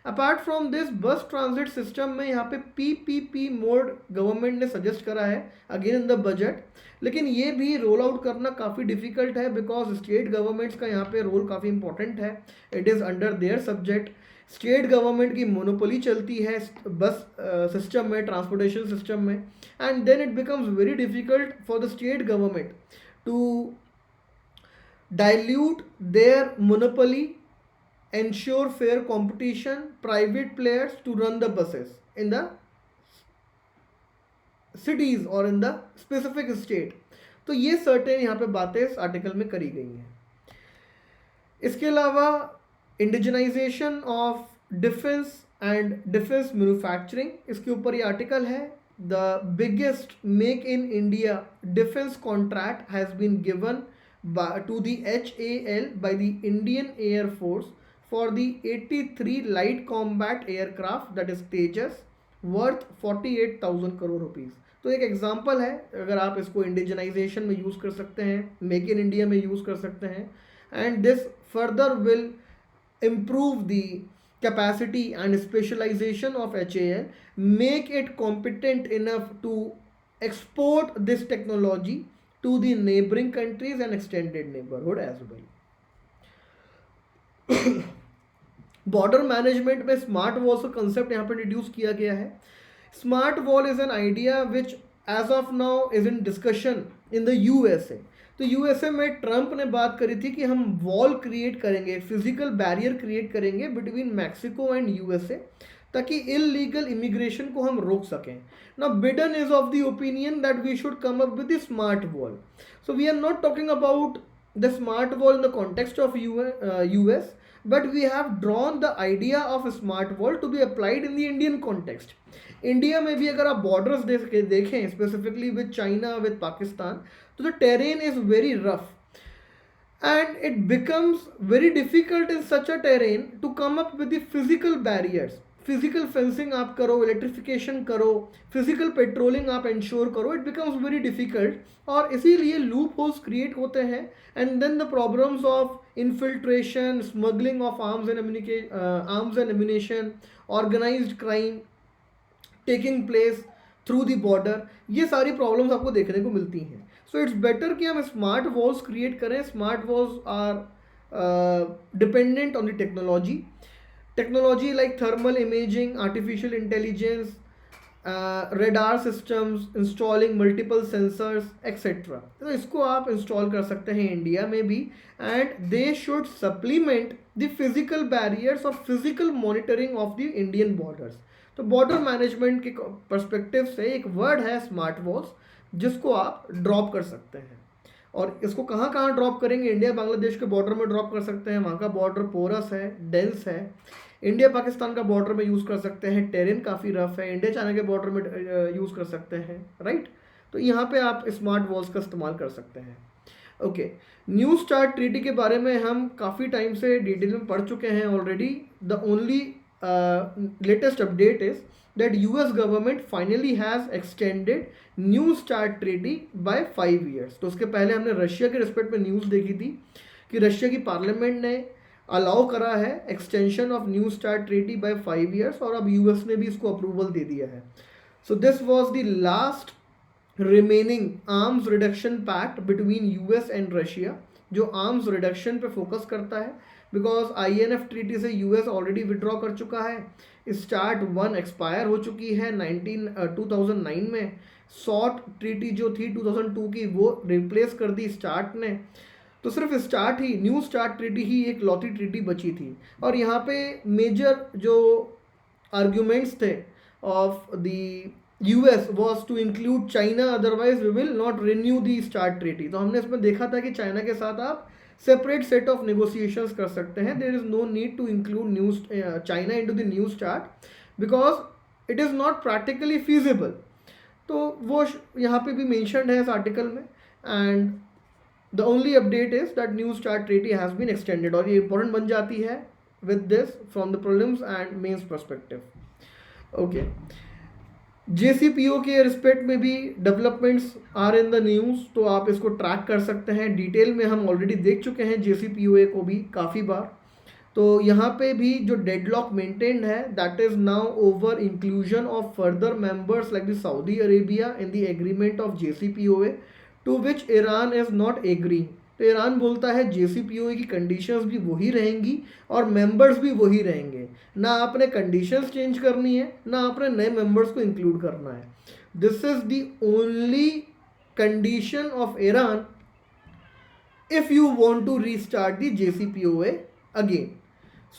अपार्ट फ्रॉम दिस बस ट्रांजिट सिस्टम में यहाँ पे पीपीपी मोड गवर्नमेंट ने सजेस्ट करा है अगेन इन द बजट, लेकिन ये भी रोल आउट करना काफ़ी डिफिकल्ट है बिकॉज स्टेट गवर्नमेंट्स का यहाँ पे रोल काफ़ी इंपॉर्टेंट है। It is under their subject. State government की मोनोपोली चलती है बस सिस्टम में, ट्रांसपोर्टेशन सिस्टम में, and then it becomes very difficult for the state government to dilute their monopoly, ensure fair competition, private players to run the buses in the cities or in the specific state। तो ये सर्टेन यहाँ पे बातें इस आर्टिकल में करी गई हैं। इसके अलावा indigenisation of defence and defence manufacturing, इसके ऊपर ये आर्टिकल है। The biggest make in India defence contract has been given to the HAL by the Indian Air Force for the 83 light combat aircraft that is Tejas worth 48,000 crore rupees। तो एक एग्जांपल है, अगर आप इसको इंडिजनाइजेशन में यूज़ कर सकते हैं, मेक इन इंडिया में यूज़ कर सकते हैं, and this further will improve the capacity and specialization of HAL, make it competent enough to export this technology to the neighboring countries and extended neighborhood as well। Border management में स्मार्ट वॉल्स का कंसेप्ट यहाँ पे इंट्रोड्यूस किया गया है। Smart wall is an idea which as of now is in discussion in the USA. तो यूएसए में ट्रंप ने बात करी थी कि हम वॉल क्रिएट करेंगे, फिजिकल बैरियर क्रिएट करेंगे बिटवीन मैक्सिको एंड यूएसए, ताकि इलीगल इमिग्रेशन को हम रोक सकें। Now Biden is of the opinion that we should come up with the smart wall। So we are not talking about the smart wall in the context of US, but we have drawn the idea of a smart wall to be applied in the Indian context। India में भी अगर आप बॉर्डर्स देखें specifically with China, with Pakistan, तो the terrain is very rough and it becomes very difficult in such a terrain to come up with the physical barriers। Physical fencing आप करो, इलेक्ट्रिफिकेशन करो, फिजिकल पेट्रोलिंग आप इंश्योर करो, इट बिकम्स वेरी डिफिकल्ट, और इसीलिए लूप होल्स क्रिएट होते हैं, and then the problems of infiltration, smuggling of arms and ammunition, organised crime taking place through the border, ये सारी प्रॉब्लम्स आपको देखने को मिलती हैं। सो इट्स बेटर कि हम स्मार्ट वॉल्स क्रिएट करें। Smart walls are dependent on the technology like thermal imaging, artificial intelligence, radar systems, installing multiple sensors etc। तो इसको आप इंस्टॉल कर सकते हैं इंडिया में भी, and they should supplement the physical barriers और physical monitoring of the Indian borders. तो बॉर्डर मैनेजमेंट के पर्सपेक्टिव से एक वर्ड है स्मार्ट वॉल्स, जिसको आप ड्रॉप कर सकते हैं। और इसको कहाँ कहाँ ड्रॉप करेंगे? इंडिया बांग्लादेश के बॉर्डर में ड्रॉप कर सकते हैं, वहाँ का बॉर्डर पोरस है, डेंस है। इंडिया पाकिस्तान का बॉर्डर में यूज़ कर सकते हैं, टेरेन काफ़ी रफ है। इंडिया चाइना के बॉर्डर में यूज़ कर सकते हैं, राइट। तो यहाँ पे आप स्मार्ट वॉल्स का इस्तेमाल कर सकते हैं। ओके, न्यू स्टार्ट ट्रीटी के बारे में हम काफ़ी टाइम से डिटेल में पढ़ चुके हैं already. The only latest update is that US government finally has extended New START treaty by 5 years। तो उसके पहले हमने रशिया के रिस्पेक्ट में न्यूज़ देखी थी कि रशिया की पार्लियामेंट ने अलाउ करा है extension of new start treaty by 5 years, और अब यूएस ने भी इसको अप्रूवल दे दिया है। So this was the last remaining arms reduction pact between US and Russia, जो आर्म्स रिडक्शन पे फोकस करता है, बिकॉज INF ट्रीटी से यूएस ऑलरेडी विड्रॉ कर चुका है। स्टार्ट 1 एक्सपायर हो चुकी है 2009 में, सॉट ट्रीटी जो थी 2002 की वो रिप्लेस कर दी स्टार्ट ने। तो सिर्फ स्टार्ट ही, न्यू स्टार्ट ट्रीटी ही एक लौती ट्रीटी बची थी। और यहाँ पे मेजर जो आर्ग्यूमेंट्स थे of the US was to include China, otherwise we will not renew the start treaty. तो हमने इसमें देखा था कि चाइना के साथ आप सेपरेट सेट ऑफ नेगोशिएशंस कर सकते हैं। There is no need to include new China into the new start because it is not practically feasible. तो वो यहाँ पे भी मेंशन्ड है इस आर्टिकल में। And the only update is that new start treaty has been extended, और ये इंपॉर्टेंट बन जाती है with this from the prelims and mains perspective. Okay, JCPO के रिस्पेक्ट में भी developments are in the news, तो आप इसको ट्रैक कर सकते हैं। डिटेल में हम ऑलरेडी देख चुके हैं JCPOA को भी काफ़ी बार। तो यहाँ पे भी जो डेडलॉक मेंटेन्ड है that is now over inclusion of further members like the Saudi Arabia in the agreement of JCPOA to which Iran is not agree. तो ईरान बोलता है JCPOA की कंडीशंस भी वही रहेंगी और मेंबर्स भी वही रहेंगे, ना आपने कंडीशंस चेंज करनी है ना आपने नए मेंबर्स को इंक्लूड करना है। This is the only condition of Iran if you want to restart the JCPOA again.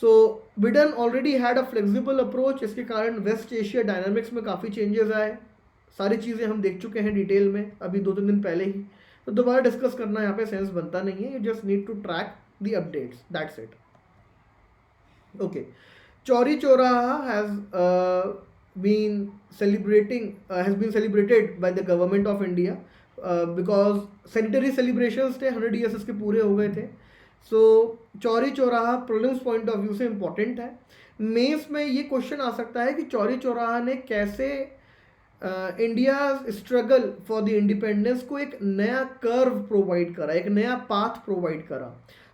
So Biden already had a flexible approach, इसके कारण वेस्ट एशिया डायनामिक्स में काफ़ी चेंजेस आए। सारी चीज़ें हम देख चुके हैं डिटेल में अभी 2-3 दिन पहले ही, तो दोबारा डिस्कस करना यहाँ पे सेंस बनता नहीं है। You just need to track the updates, that's it. Okay, Chauri Chaura been has been celebrated by the government of India because sanitary celebrations थे, 100 ईयर्स इसके पूरे हो गए थे। सो चौरी चौराहा प्रीलिम्स पॉइंट ऑफ व्यू से इम्पॉर्टेंट है। मेंस में ये क्वेश्चन आ सकता है कि चौरी चौराहा ने कैसे India struggle for the independence को एक नया कर्व प्रोवाइड करा, एक नया पाथ प्रोवाइड करा।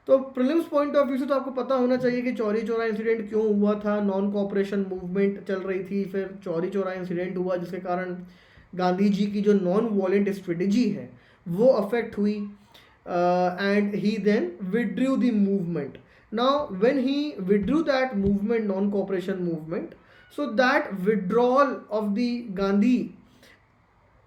तो प्रीलिम्स पॉइंट ऑफ व्यू से तो आपको पता होना चाहिए कि चौरी चौरा इंसिडेंट क्यों हुआ था। नॉन कोऑपरेशन मूवमेंट चल रही थी, फिर चौरी चौरा इंसिडेंट हुआ जिसके कारण गांधी जी की जो नॉन वॉयलेंट स्ट्रेटजी है वो अफेक्ट हुई and he then withdrew the movement. Now when he withdrew that movement, non cooperation movement, so that withdrawal of the Gandhi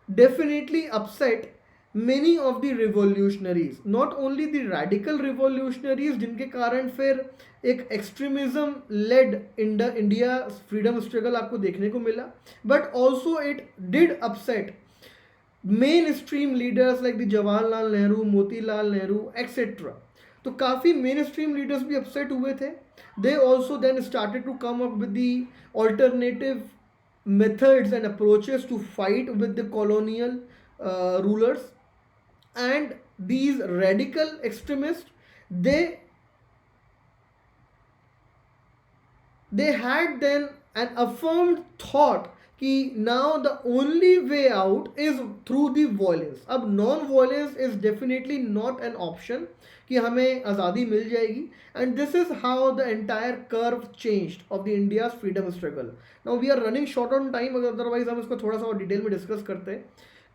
definitely upset many of the revolutionaries, not only the radical revolutionaries जिनके कारण फिर एक extremism led India freedom struggle आपको देखने को मिला, but also it did upset mainstream leaders like the Jawaharlal Nehru, Motilal Nehru etcetera. तो काफ़ी मेन स्ट्रीम लीडर्स भी अपसेट हुए थे। They also then started to come up with the alternative methods and approaches to fight with the colonial rulers. And these radical extremists, they had then an affirmed thought कि now the only way out is through the violence. अब non violence is definitely not an option कि हमें आज़ादी मिल जाएगी। And this is how the entire curve changed of the India's freedom struggle. Now we are running short on time, otherwise हम इसको थोड़ा सा और डिटेल में डिस्कस करते हैं।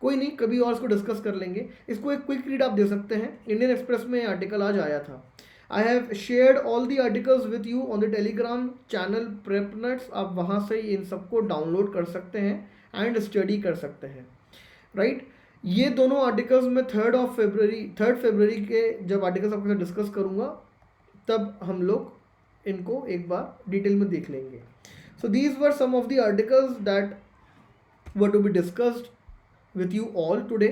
कोई नहीं, कभी और इसको डिस्कस कर लेंगे। इसको एक क्विक रीड आप दे सकते हैं, इंडियन एक्सप्रेस में आर्टिकल आज आया था। I have shared all the articles with you on the Telegram channel PrepNuts। आप वहाँ से इन सबको डाउनलोड कर सकते हैं एंड स्टडी कर सकते हैं, राइट। ये दोनों आर्टिकल्स मैं 3 फरवरी के जब आर्टिकल्स आपके साथ डिस्कस करूँगा तब हम लोग इनको एक बार डिटेल में देख लेंगे। So these were some of the articles that were to be discussed with you all today.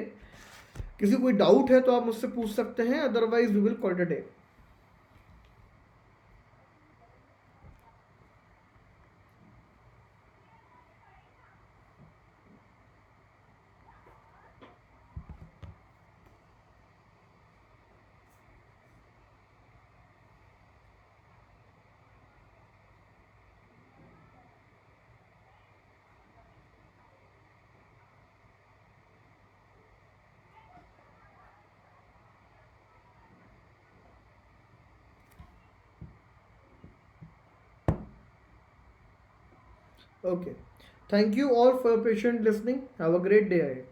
किसी कोई डाउट है तो आप मुझसे पूछ सकते हैं, otherwise we will call it a day. Okay. Thank you all for your patient listening. Have a great day ahead.